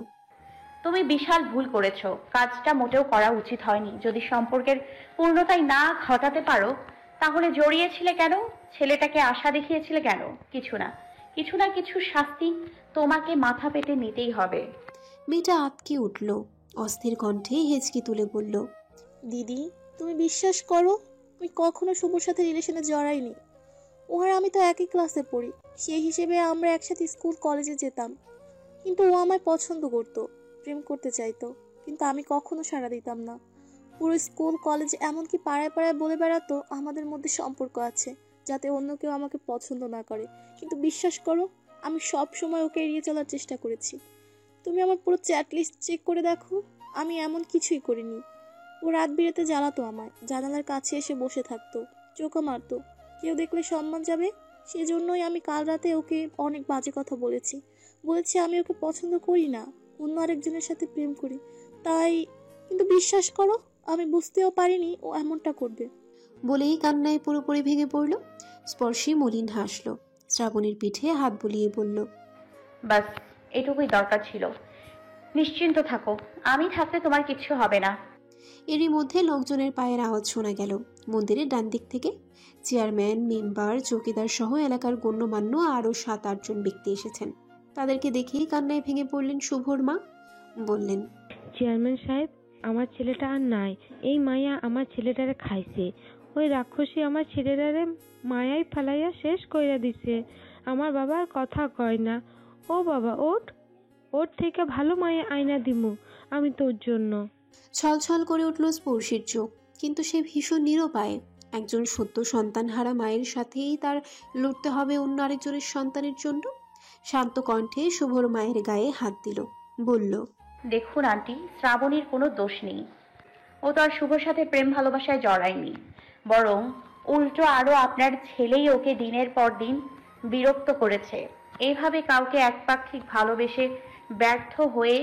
তুমি বিশাল ভুল করেছো। কাজটা মোটেও করা উচিত হয়নি। যদি সম্পর্কের পূর্ণতাই না ঘটাতে পারো, তাহলে জড়িয়েছিলে কেন? ছেলেটাকে আশা দেখিয়েছিলে কেন? কিছু না কিছু শাস্তি তোমাকে মাথা পেতে নিতেই হবে। মেয়েটা আঁতকে উঠল। অস্থির কণ্ঠে হেঁচকি তুলে বলল, দিদি, তুমি বিশ্বাস করো, আমি কখনো শুভর সাথে রিলেশনে জড়াইনি। ও আর আমি তো একই ক্লাসে পড়ি, সেই হিসেবে আমরা একসাথে স্কুল কলেজে যেতাম। কিন্তু ও আমায় পছন্দ করতো, প্রেম করতে চাইতো, কিন্তু আমি কখনো সাড়া দিতাম না। পুরো স্কুল কলেজ এমনকি পাড়ায় পাড়ায় বলে বেড়াতো আমাদের মধ্যে সম্পর্ক আছে, যাতে অন্য কেউ আমাকে পছন্দ না করে। কিন্তু বিশ্বাস করো, আমি সব সময় ওকে এড়িয়ে চলার চেষ্টা করেছি। তুমি আমার পুরো চ্যাট লিস্ট চেক করে দেখো, আমি এমন কিছুই করিনি। ও রাত বিরেতে জ্বালাতো আমায়, জানালার কাছে এসে বসে থাকতো, চোখা মারতো, কেউ দেখলে সম্মান যাবে। সেজন্যই আমি কাল রাতে ওকে অনেক বাজে কথা বলেছি আমি ওকে পছন্দ করি না, অন্য আরেকজনের সাথে প্রেম করি। তাই, কিন্তু বিশ্বাস করো, আমি বুঝতেও পারিনি ও এমনটা করবে। বলেই কান্নায় পুরোপুরি ভেঙে পড়ল। স্পর্শী মলিন হাসল। শ্রাবণীর পিঠে হাত বুলিয়ে বলল, বাস এটুকুই দরকার ছিল। নিশ্চিন্ত থাকো, আমি থাকতে তোমার কিচ্ছু হবে না। এরই মধ্যে লোকজনের পায়ের আওয়াজ শোনা গেল মন্দিরের ডান দিক থেকে। চেয়ারম্যান, মেম্বার, চৌকিদার সহ এলাকার গণ্যমান্য আরও 7-8 জন ব্যক্তি এসেছেন। তাদেরকে দেখেই কান্নায় ভেঙে পড়লেন শুভর মা। বললেন, চেয়ারম্যান সাহেব, আমার ছেলেটা আর নাই। এই মায়া আমার ছেলেটারে খাইছে। ওই রাক্ষসী আমার ছেলেটারে মায়াই ফালাইয়া শেষ কইরা দিছে। আমার বাবার কথা কয় না। ও বাবা, ওর থেকে ভালো মায়া আইনা দিমু আমি তোর জন্য। ছলছল করে উঠল স্পর্শীর চোখ, কিন্তু সে ভীষণ নিরুপায়। একজন সদ্য সন্তানহারা মায়ের সাথেই তার লড়তে হবে অন্য আরেকজনের সন্তানের জন্য। শান্ত কণ্ঠে শুভর মায়ের গায়ে হাত দিল, বলল, দেখুন আন্টি, শ্রাবণীর কোনো দোষ নেই। ও তো আর শুভর সাথে প্রেম ভালোবাসায় জড়ায়নি, বরং উল্টো আরো আপনার ছেলেই ওকে দিনের পর দিন বিরক্ত করেছে। এইভাবে কাউকে একপাক্ষিক ভালোবেসে ব্যর্থ হয়ে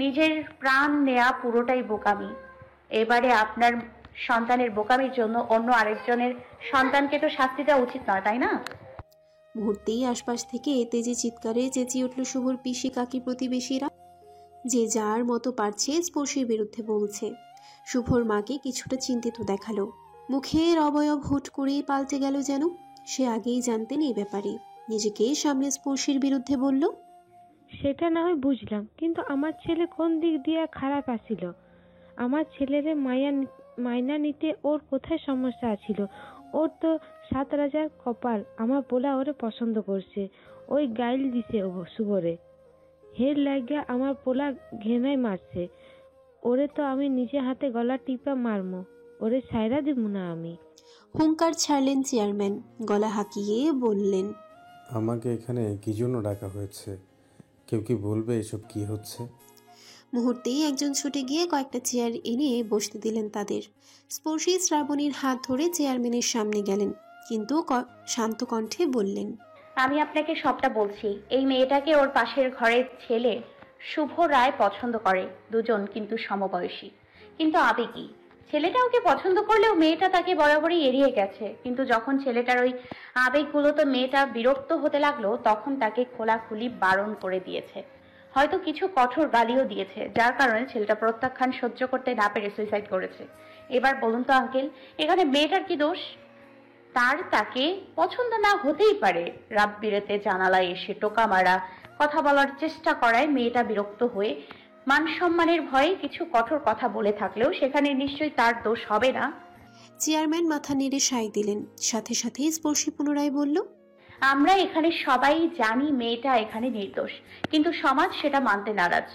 নিজের প্রাণ নেয়া পুরোটাই বোকামি। এবারে আপনার সন্তানের বোকামির জন্য অন্য আরেকজনের সন্তানকে তো শাস্তি দেওয়া উচিত নয়, তাই না? মুহূর্তেই আশপাশ থেকে তেজে চিৎকারে চেঁচিয়ে উঠল শুভর পিসি, কাকি, প্রতিবেশীরা। যে যার মতো পারছে স্পর্শীর বিরুদ্ধে বলছে। শুভর মাকে কিছুটা চিন্তিত দেখালো। মুখের অবয়ব হুট করেই পাল্টে গেল যেন। সে আগেই জানতেন এই ব্যাপারে। নিজেকে সামনে স্পর্শীর বিরুদ্ধে বলল, সেটা না হয় বুঝলাম, কিন্তু আমার ছেলে কোন দিক দিয়ে খারাপ আছিল? আমার ছেলেরে মাইনা নিতে ওর কোথায় সমস্যা আছিল? ওর তো 7 রাজার কপাল, আমার পোলা ওরে পছন্দ করছে। ওই গাইল দিছে ও শুভরে, হের লাগিয়া আমার পোলা ঘেনায় মারছে। ওরে তো আমি নিজে হাতে গলা টিপা মারমো, ওরে সাইরা দিব না আমি। হুঙ্কার ছাড়লেন চেয়ারম্যান। গলা হাঁকিয়ে বললেন, আমাকে এখানে কি জন্য ডাকা হয়েছে? কেউ কি বলবে এসব কি হচ্ছে? মুহূর্তেই একজন ছুটে গিয়ে কয়েকটা চেয়ার এনে বসতে দিলেন তাদের। স্পর্শী শ্রাবণীর হাত ধরে চেয়ারম্যানের সামনে গেলেন, কিন্তু শান্ত কণ্ঠে বললেন, আমি আপনাকে সবটা বলছি। এই মেয়েটাকে ওর পাশের ঘরের ছেলে শুভ রায় পছন্দ করে, দুজন কিন্তু সমবয়সী, কিন্তু আবেগী। ছেলেটা ওকে পছন্দ করলেও মেয়েটা তাকে বরাবরই এড়িয়ে গেছে, কিন্তু যখন ছেলেটার ওই আবেগগুলোতে মেয়েটা বিরক্ত হতে লাগলো, তখন তাকে খোলাখুলি বারণ করে দিয়েছে। হয়তো কিছু কঠোর গালিও দিয়েছে, যার কারণে ছেলেটা প্রত্যাখ্যান সহ্য করতে না পেরে সুইসাইড করেছে। এবার বলুন তো আঙ্কেল, এখানে মেয়েটার কি দোষ? তাকে পছন্দ না হতেই পারে। রাত বিরেতে জানালায় এসে টোকা মারা, কথা বলার চেষ্টা করায় মেয়েটা বিরক্ত হয়ে মান সম্মানের ভয়ে কিছু কঠোর কথা বলে থাকলেও সেখানে নিশ্চয়ই তার দোষ হবে না। চেয়ারম্যান মাথা নেড়ে সায় দিলেন। সাথে সাথে স্পর্শী পুনরায় বলল, আমরা এখানে সবাই জানি মেয়েটা এখানে নির্দোষ, কিন্তু সমাজ সেটা মানতে নারাজ।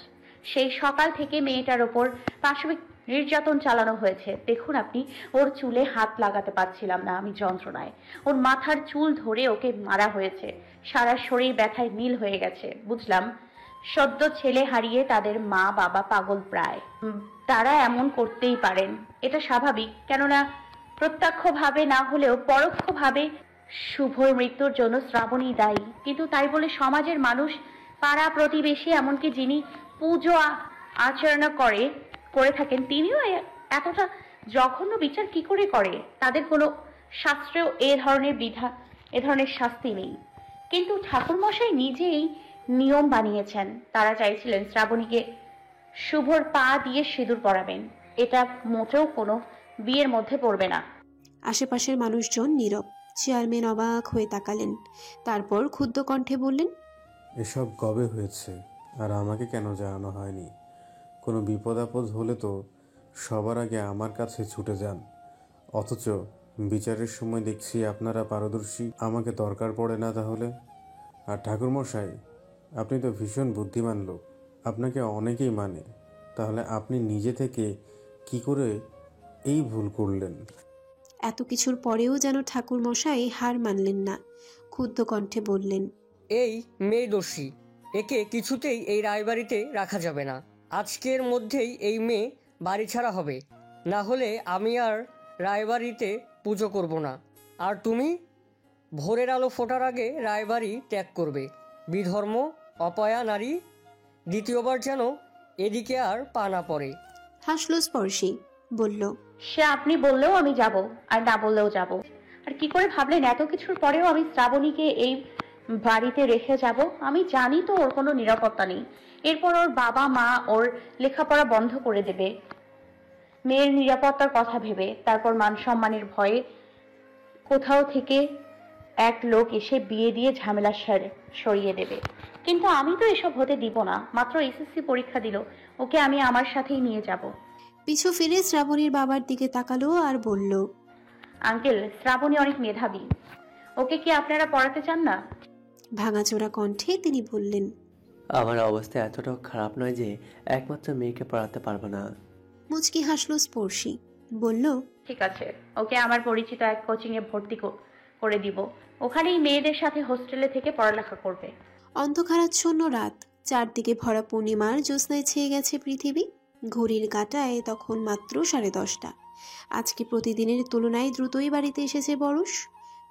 সেই সকাল থেকে মেয়েটার ওপর পাশবিক নির্যাতন চালানো হয়েছে। দেখুন আপনি, ওর চুলে হাত লাগাতে পারছিলাম না আমি যন্ত্রণায়। ওর মাথার চুল ধরে ওকে মারা হয়েছে। সারা শরীর ব্যথায় নীল হয়ে গেছে। বুঝলাম সদ্য ছেলে হারিয়ে তাদের মা বাবা পাগল প্রায়। তারা এমন করতেই পারেন, এটা স্বাভাবিক। কেননা প্রত্যক্ষভাবে না হলেও পরোক্ষভাবে শুভর মৃত্যুর জন্য শ্রাবণী দায়ী। কিন্তু তাই বলে সমাজের মানুষ, পাড়া প্রতিবেশী, এমনকি যিনি পুজো আচরণ করে থাকেন, তিনিও এতটা জঘন্য বিচার কি করে করে? তাদের কোনো শাস্ত্রেও এ ধরনের শাস্তি নেই। কিন্তু ঠাকুরমশাই নিজেই নিয়ম বানিয়েছেন। তারা চাইছিলেন শ্রাবণীকে শুভর পা দিয়ে সিঁদুর পরাবেন। এটা মোটেও কোনো বিয়ের মধ্যে পড়বে না। আশেপাশের মানুষজন নীরব। চেয়ারম্যান অবাক হয়ে তাকালেন, তারপর ক্ষুব্ধ কণ্ঠে বললেন, এসব কবে হয়েছে আর আমাকে কেন জানানো হয়নি? কোনো বিপদ আপদ হলে তো সবার আগে আমার কাছে ছুটে যান, অথচ বিচারের সময় দেখছি আপনারা পারদর্শী, আমাকে দরকার পড়ে না তাহলে? আর ঠাকুরমশাই, আপনি তো ভীষণ বুদ্ধিমান লোক, আপনাকে অনেকেই মানে, তাহলে আপনি নিজে থেকে কি করে এই ভুল করলেন? এত কিছুর পরেও যেন ঠাকুর মশাই হার মানলেন না। ক্ষুব্ধ কণ্ঠে বললেন, এই মেয়ে দোষী, একে কিছুতেই এই রায়বাড়িতে রাখা যাবে না। আজকের মধ্যেই এই মেয়ে বাড়ি ছাড়া হবে, না হলে আমি আর রায়বাড়িতে পুজো করব না। আর তুমি ভোরের আলো ফোটার আগে রায়বাড়ি ত্যাগ করবে। বিধর্ম, অপয়া নারী, দ্বিতীয়বার যেন এদিকে আর পা না পড়ে। হাসলো স্পর্শী, বলল, সে আপনি বললেও আমি যাব, আর না বললেও যাব। আর কি করে ভাবলেন এত কিছুর পরেও আমি শ্রাবণীকে এই বাড়িতে রেখে যাব? আমি জানি তো ওর কোনো নিরাপত্তা নেই। এরপর ওর বাবা মা ওর লেখাপড়া বন্ধ করে দেবে মেয়ের নিরাপত্তার কথা ভেবে। তারপর মান সম্মানের ভয়ে কোথাও থেকে এক লোক এসে বিয়ে দিয়ে ঝামেলা সরিয়ে দেবে। কিন্তু আমি তো এসব হতে দিব না। মাত্র এসএসসি পরীক্ষা দিল, ওকে আমি আমার সাথেই নিয়ে যাব। পিছু ফিরে শ্রাবণীর বাবার দিকে তাকালো আর বলল, আঙ্কেল, শ্রাবণী অনেক মেধাবী, ওকে কি আপনারা পড়াতে চান না? ভাঙাচোরা কণ্ঠে তিনি বললেন, আমার অবস্থা এতটাও খারাপ নয় যে একমাত্র মেয়েকে পড়াতে পারবো না। মুচকি হাসলো স্পর্শী, বলল, ঠিক আছে, ওকে আমার পরিচিত এক কোচিংয়ে ভর্তি করে দিব। ওখানেই মেয়েদের সাথে হোস্টেলে থেকে পড়ালেখা করবে। অন্ধকারাচ্ছন্ন রাত, চারদিকে ভরা পূর্ণিমার জ্যোৎস্নায় ছেয়ে গেছে পৃথিবী। ঘড়ির কাঁটায় তখন মাত্র 10:30। আজকে প্রতিদিনের তুলনায় দ্রুতই বাড়িতে এসেছে বরস।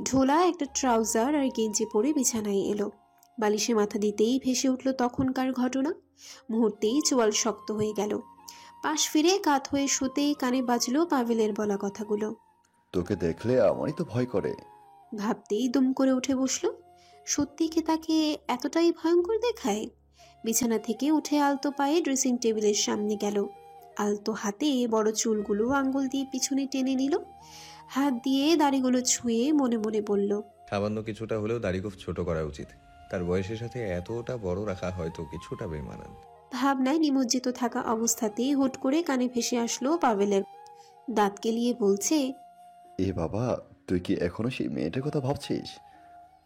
ঢোলা একটা ট্রাউজার আর গেঞ্জি পরে বিছানায় এলো। বালিশে মাথা দিতেই ভেসে উঠল তখনকার ঘটনা। মুহূর্তেই চোয়াল শক্ত হয়ে গেল। পাশ ফিরে কাত হয়ে শুতেই কানে বাজলো পাভেলের বলা কথাগুলো। তোকে দেখলে আমারই তো ভয় করে। ভাবতেই দুম করে উঠে বসলো। সত্যি কি তাকে এতটাই ভয়ঙ্কর দেখায়? বিছানা থেকে উঠে আলতো পায়ে ড্রেসিং টেবিলের সামনে গেল। আলতো হাতে বড় চুলগুলো আঙ্গুল দিয়ে পিছনে টেনে নিল। হাত দিয়ে দাড়িগুলো ছুঁয়ে মনে মনে বলল, সামান্য কিছুটা হলেও দাড়ি খুব ছোট করা উচিত। তার বয়সের সাথে এতটা বড় রাখা হয়তো কিছুটা বেমানান। ভাবনায় নিমজ্জিত থাকা অবস্থাতেই হুট করে কানে ভেসে আসলো পাভেলের। দাঁত কেলিয়ে বলছে, এ বাবা, তুই কি এখনো সেই মেয়েটার কথা ভাবছিস?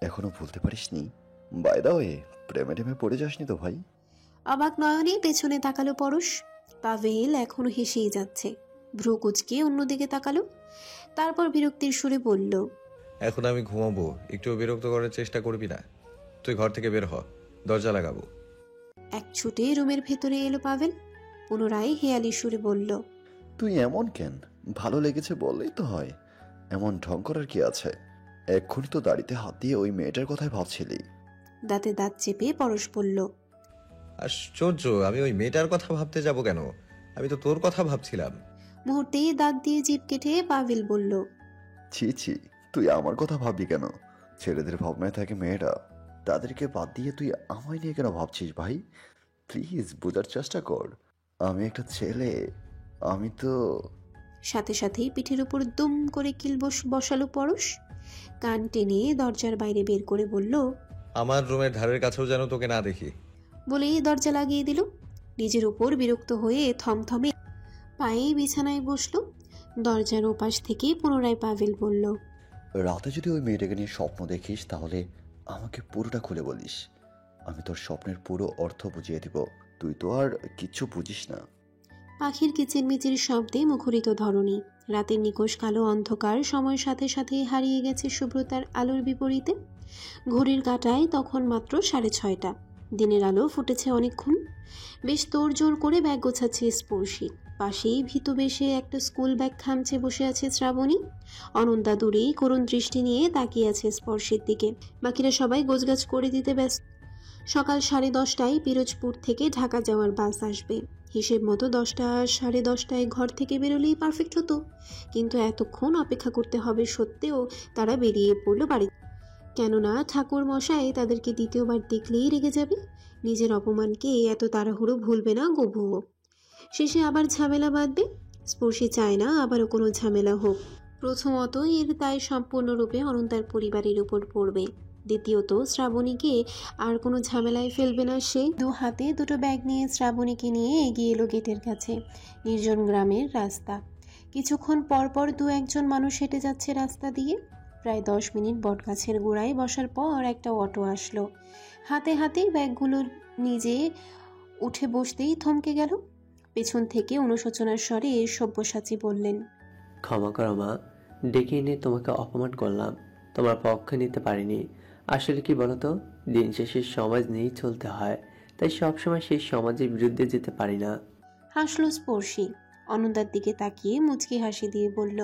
এখনো ভুলতে পারিসনি? বাই দা ওয়ে, প্রেমে টেমে পড়ে যাসনি তো ভাই? অবাক নয়নে পেছনে তাকালো পরশ। পাভেল এখনো হেসেই যাচ্ছে। ভ্রু কুচকে অন্যদিকে তাকালো, তারপর বিরক্তির সুরে বলল, এখন আমি ঘুমাবো, একটু বিরক্ত করার চেষ্টা করবি না। তুই ঘর থেকে বের হ, দরজা লাগাবো। এক ছুটে রুমের ভেতরে এলো পাভেল। পুনরায় হেয়ালি সুরে বলল, তুই এমন কেন? ভালো লেগেছে বললেই তো হয়। এমন ঢং করার কি আছে? এক্ষুনি তো দাড়িতে হাত দিয়ে ওই মেয়েটার কথাই ভাবছিলি। দাঁতে দাঁত চেপে পরশ বলল, আশ্চর্য, আমি ওই মেয়েটার কথা ভাবতে যাব কেন? আমি তো তোর কথা ভাবছিলাম। মুহূর্তেই দাঁত দিয়ে জিভ কেটে পাভেল বলল, ছি ছি, তুই আমার কথা ভাববি কেন? ছেলেদের ভাবনায় থাকে মেয়েরা, তাদেরকে বাদ দিয়ে তুই আমায় নিয়ে কেন ভাবছিস ভাই? প্লিজ বোঝার চেষ্টা কর, আমি একটা ছেলে। আমি তো সাথে সাথেই পিঠের উপর দুম করে কিল বসালো পরশ। কান টেনে দরজার বাইরে বের করে বলল, আমার রুমের ধারের কাছেও যেন তোকে না দেখি। বলেই দরজা লাগিয়ে দিল। নিজের উপর বিরক্ত হয়ে থমথমে পায়ে বিছানায় বসলো। দরজার ওপাশ থেকে পুনরায় পাভেল বলল, রাতে যদি ওই মেয়েটাকে নিয়ে স্বপ্ন দেখিস তাহলে আমাকে পুরোটা খুলে বলিস। আমি তোর স্বপ্নের পুরো অর্থ বুঝিয়ে দিব। তুই তো আর কিচ্ছু বুঝিস না। পাখির কিচিরমিচির শব্দে মুখরিত ধরণী। রাতের নিকোষ কালো অন্ধকার সময়ের সাথে সাথে হারিয়ে গেছে শুভ্রতার আলোর বিপরীতে। ঘড়ির কাঁটায় তখন মাত্র 6:30। দিনের আলো ফুটেছে অনেকক্ষণ। বেশ তোড়জোড় করে ব্যাগ গোছাচ্ছে স্পর্শী। পাশেই ভীত বেশে একটা স্কুল ব্যাগ খামচে বসে আছে শ্রাবণী। অনন্দা দূরেই করুণ দৃষ্টি নিয়ে তাকিয়ে আছে স্পর্শীর দিকে। বাকিরা সবাই গোছগাছ করে দিতে ব্যস্ত। সকাল 10:30টায় পিরোজপুর থেকে ঢাকা যাওয়ার বাস আসবে। হিসেব মতো 10টা 10:30টায় ঘর থেকে বেরোলেই পারফেক্ট হতো, কিন্তু এতক্ষণ অপেক্ষা করতে হবে সত্ত্বেও তারা বেরিয়ে পড়ল বাড়ি। কেননা ঠাকুর মশাই তাদেরকে দ্বিতীয়বার দেখলেই রেগে যাবে। নিজের অপমানকে এত তাড়াহুড়ো ভুলবে না গবুও। শেষে আবার ঝামেলা বাঁধবে। স্পর্শী চায় না আবারও কোনো ঝামেলা হোক। প্রথমত এর দায় সম্পূর্ণরূপে অনন্তার পরিবারের উপর পড়বে। দ্বিতীয়ত শ্রাবণীকে আর কোনো ঝামেলায় ফেলবে না সে। 2 হাতে 2টো ব্যাগ নিয়ে শ্রাবণীকে নিয়ে এগিয়ে এলো গেটের কাছে। নির্জন গ্রামের রাস্তা। কিছুক্ষণ পর পর 2-1জন মানুষ হেঁটে যাচ্ছে রাস্তা দিয়ে। প্রায় 10 মিনিট বটগাছের গোড়ায় বসার পর একটা অটো আসলো। হাতে হাতেই ব্যাগগুলো নিজে উঠে বসতেই থমকে গেল। পেছন থেকে অনুশোচনার স্বরে সব্যসাচী বললেন, ক্ষমা করো মা, ডেকে এনে তোমাকে অপমান করলাম, তোমার পক্ষ নিতে পারিনি। আসলে কি বলতো, দিন শেষে সমাজ নিয়েই চলতে হয়, তাই সবসময় সেই সমাজের বিরুদ্ধে যেতে পারি না। হাসলো স্পর্শী। অনন্তার দিকে তাকিয়ে মুচকি হাসি দিয়ে বলল,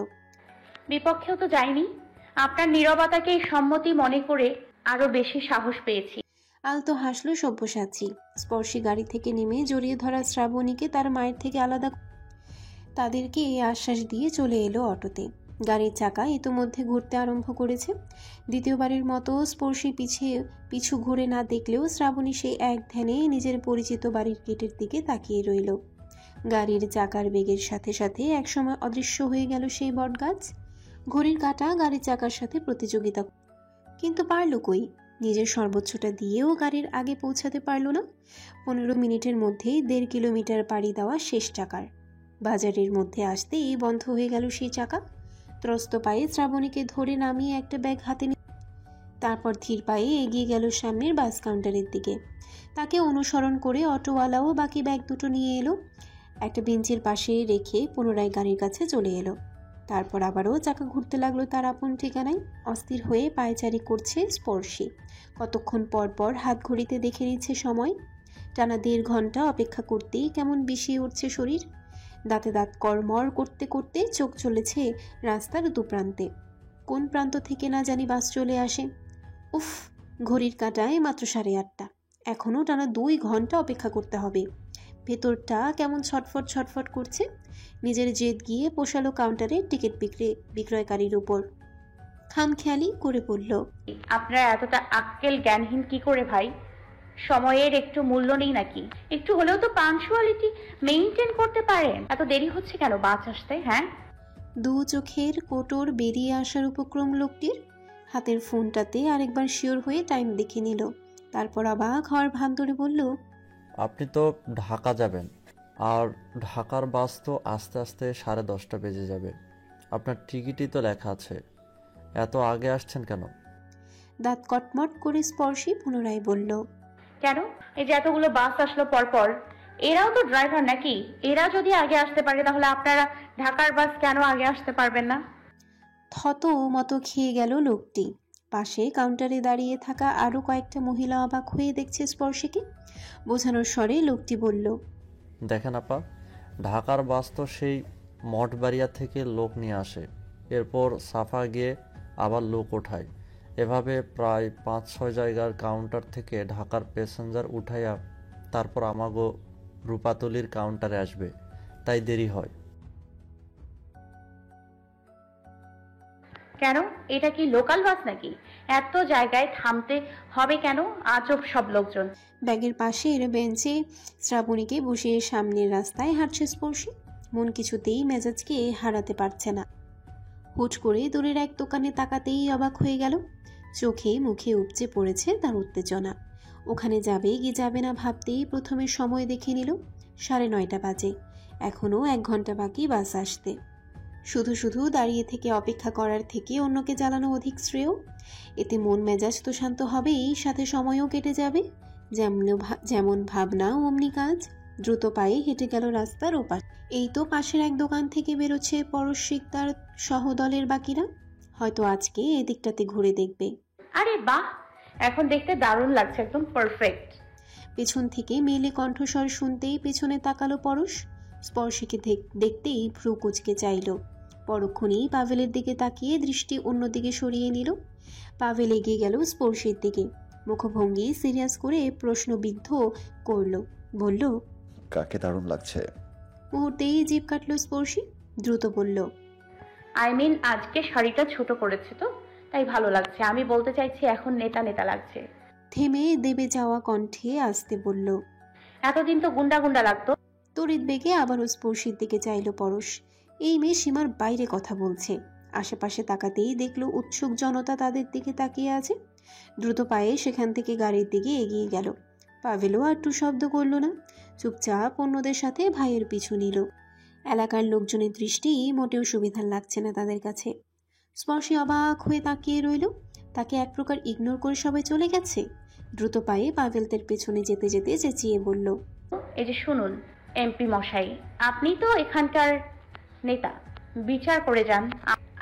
বিপক্ষেও তো যাইনি। আপনার নীরবতাকেই সম্মতি মনে করে আরো বেশি সাহস পেয়েছি। আলতো হাসলো সব্যসাচী। স্পর্শী গাড়ি থেকে নেমে জড়িয়ে ধরা শ্রাবণীকে তার মায়ের থেকে আলাদা তাদেরকে এই আশ্বাস দিয়ে চলে এলো অটোতে। গাড়ির চাকা ইতোমধ্যে ঘুরতে আরম্ভ করেছে। দ্বিতীয়বারের মতো স্পর্শী পিছু ঘুরে না দেখলেও শ্রাবণী সেই এক ধ্যানে নিজের পরিচিত বাড়ির গেটের দিকে তাকিয়ে রইল। গাড়ির চাকার বেগের সাথে সাথে একসময় অদৃশ্য হয়ে গেল সেই বটগাছ। ঘড়ির কাঁটা গাড়ির চাকার সাথে প্রতিযোগিতা, কিন্তু পারল কই? নিজের সর্বোচ্চটা দিয়েও গাড়ির আগে পৌঁছাতে পারল না। 15 মিনিটের মধ্যেই 1.5 কিলোমিটার পাড়ি দেওয়া শেষ চাকার। বাজারের মধ্যে আসতেই বন্ধ হয়ে গেল সেই চাকা। ত্রস্ত পায়ে শ্রাবণীকে ধরে নামিয়ে একটা ব্যাগ হাতে তারপর ধীর পায়ে এগিয়ে গেল সামনের বাস কাউন্টারের দিকে। তাকে অনুসরণ করে অটোওয়ালাও বাকি ব্যাগ দুটো নিয়ে এলো। একটা বেঞ্চের পাশে রেখে পুনরায় গাড়ির কাছে চলে এলো। তারপর আবারও চাকা ঘুরতে লাগলো তার আপন ঠিকানায়। অস্থির হয়ে পায়চারি করছে স্পর্শী। কতক্ষণ পর পর হাত ঘড়িতে দেখে নিচ্ছে সময়। টানা 1.5 ঘন্টা অপেক্ষা করতেই কেমন বিষিয়ে উঠছে শরীর। দাঁতে দাঁত কড়মড় করতে করতে চোখ চলেছে রাস্তার দুপ্রান্তে। কোন প্রান্ত থেকে না জানি বাস চলে আসে। উফ, ঘড়ির কাঁটায় মাত্র 8:30। এখনও টানা 2 ঘন্টা অপেক্ষা করতে হবে। ভেতরটা কেমন ছটফট ছটফট করছে। নিজের জেদ গিয়ে পোষালো কাউন্টারে টিকিট বিক্রয়কারীর উপর। খামখেয়ালি করে বলল, আপনারা এতটা আক্কেল জ্ঞানহীন কি করে ভাই? সময়ের একটু মূল্য নেই নাকি? একটু হলেও তো পাঞ্চুয়ালিটি মেইনটেইন করতে পারেন। এত দেরি হচ্ছে কেন বাস আসতে? হ্যাঁ, 2 চোখের কোটর বেরিয়ে আসার উপক্রম লোকটির। হাতের ফোনটাতে আরেকবার শিওর হয়ে টাইম দেখে নিল। তারপর অবাক হওয়ার ভান ধরে বলল, আপনি তো ঢাকা যাবেন, আর ঢাকার বাস তো আস্তে আস্তে 10:30 বেজে যাবে। আপনার টিকিটই তো লেখা আছে, এত আগে আসছেন কেন? দাঁত কটমট করে স্পর্শী পুনরায় বলল, কেন? এই যে এতগুলো বাস আসলো পরপর, এরাও তো ড্রাইভার নাকি? এরা যদি আগে আসতে পারে তাহলে আপনারা ঢাকার বাস কেন আগে আসতে পারবেন না? থত মতো খেয়ে গেল লোকটি। পাশে কাউন্টারে দাঁড়িয়ে থাকা আরও কয়েকটা মহিলা অবাক হয়ে দেখছে স্পর্শীকে। বোঝানোর স্বরে লোকটি বলল, দেখেন আপা, ঢাকার বাস তো সেই মঠবাড়িয়া থেকে লোক নিয়ে আসে, এরপর সাফা গিয়ে আবার লোক ওঠায়, এভাবে প্রায় 5-6 জায়গার কাউন্টার থেকে ঢাকার প্যাসেঞ্জার উঠাইয়া তারপর আমাগো রূপাতলির কাউন্টারে আসবে, তাই দেরি হয়। কেন, এটা কি লোকাল বাস নাকি? এত জায়গায় থামতে হবে কেন? আজব সব লোকজন। ব্যাগের পাশের বেঞ্চে শ্রাবণীকে বসিয়ে সামনের রাস্তায় হাঁটছে স্পর্শী। মন কিছুতেই মেজাজকে হারাতে পারছে না। হুট করে দূরের এক দোকানে তাকাতেই অবাক হয়ে গেল। চোখে মুখে উপচে পড়েছে তার উত্তেজনা। ওখানে যাবে কি যাবে না ভাবতেই প্রথমে সময় দেখে নিল। 9:30 বাজে, এখনও 1 ঘন্টা বাকি বাস আসতে। শুধু শুধু দাঁড়িয়ে থেকে অপেক্ষা করার থেকে অন্যকে জ্বালানো অধিক শ্রেয়। এতে মন মেজাজ তো শান্ত হবেই, সাথে সময়ও কেটে যাবে। যেমন ভাবনা অমনি কাজ। দ্রুত পায়ে হেঁটে গেল রাস্তার ওপাশ। এই তো পাশের এক দোকান থেকে বেরোচ্ছে পরশ শিকদার সহ দলের বাকিরা। হয়তো আজকে এদিকটাতে ঘুরে দেখবে। আরে বাহ, এখন দেখতে দারুণ লাগছে, একদম পারফেক্ট। পেছন থেকে মেলে কণ্ঠস্বর শুনতেই পেছনে তাকালো পরশ। স্পর্শীকে দেখতেই ভ্রু কুঁচকে চাইল। পরক্ষণেই পাভেলের দিকে তাকিয়ে দৃষ্টি অন্যদিকে সরিয়ে নিল। পাভেল এগিয়ে গেল স্পর্শীর দিকে, মুখভঙ্গি সিরিয়াস করে প্রশ্নবিদ্ধ করল, বলল, কাকে দারুণ লাগছে? মুহূর্তেই জিভ কাটল স্পর্শী, দ্রুত বলল, আজকে শাড়িটা ছোট করেছে তো, তাই ভালো লাগছে। আমি বলতে চাইছি এখন নেতা নেতা লাগছে। থেমে দেবে যাওয়া কণ্ঠে আসতে বলল, এতদিন তো গুন্ডা গুন্ডা লাগতো। তড়িৎ বেগে আবারও স্পর্শীর দিকে চাইল পরশ। এই মেয়ে সীমার বাইরে কথা বলছে। আশেপাশে তাকাতেই দেখল উৎসুক জনতা তাদের দিকে তাকিয়ে আছে। দ্রুত পায়ে সেখান থেকে গাড়ির দিকে এগিয়ে গেল। পাভেলও আর টু শব্দ করল না, চুপচাপ অন্যদের সাথে ভাইয়ের পিছু নিল। এলাকার লোকজনের দৃষ্টি মোটেও সুবিধার লাগছে না তাদের কাছে। স্পর্শী অবাক হয়ে তাকিয়ে রইল। তাকে এক প্রকার ইগনোর করে সবাই চলে গেছে। দ্রুত পায়ে পাভেলদের পেছনে যেতে যেতে চেঁচিয়ে বলল, এই যে শুনুন এমপি মশাই, আপনি তো এখানকার নেতা, বিচার করে যান।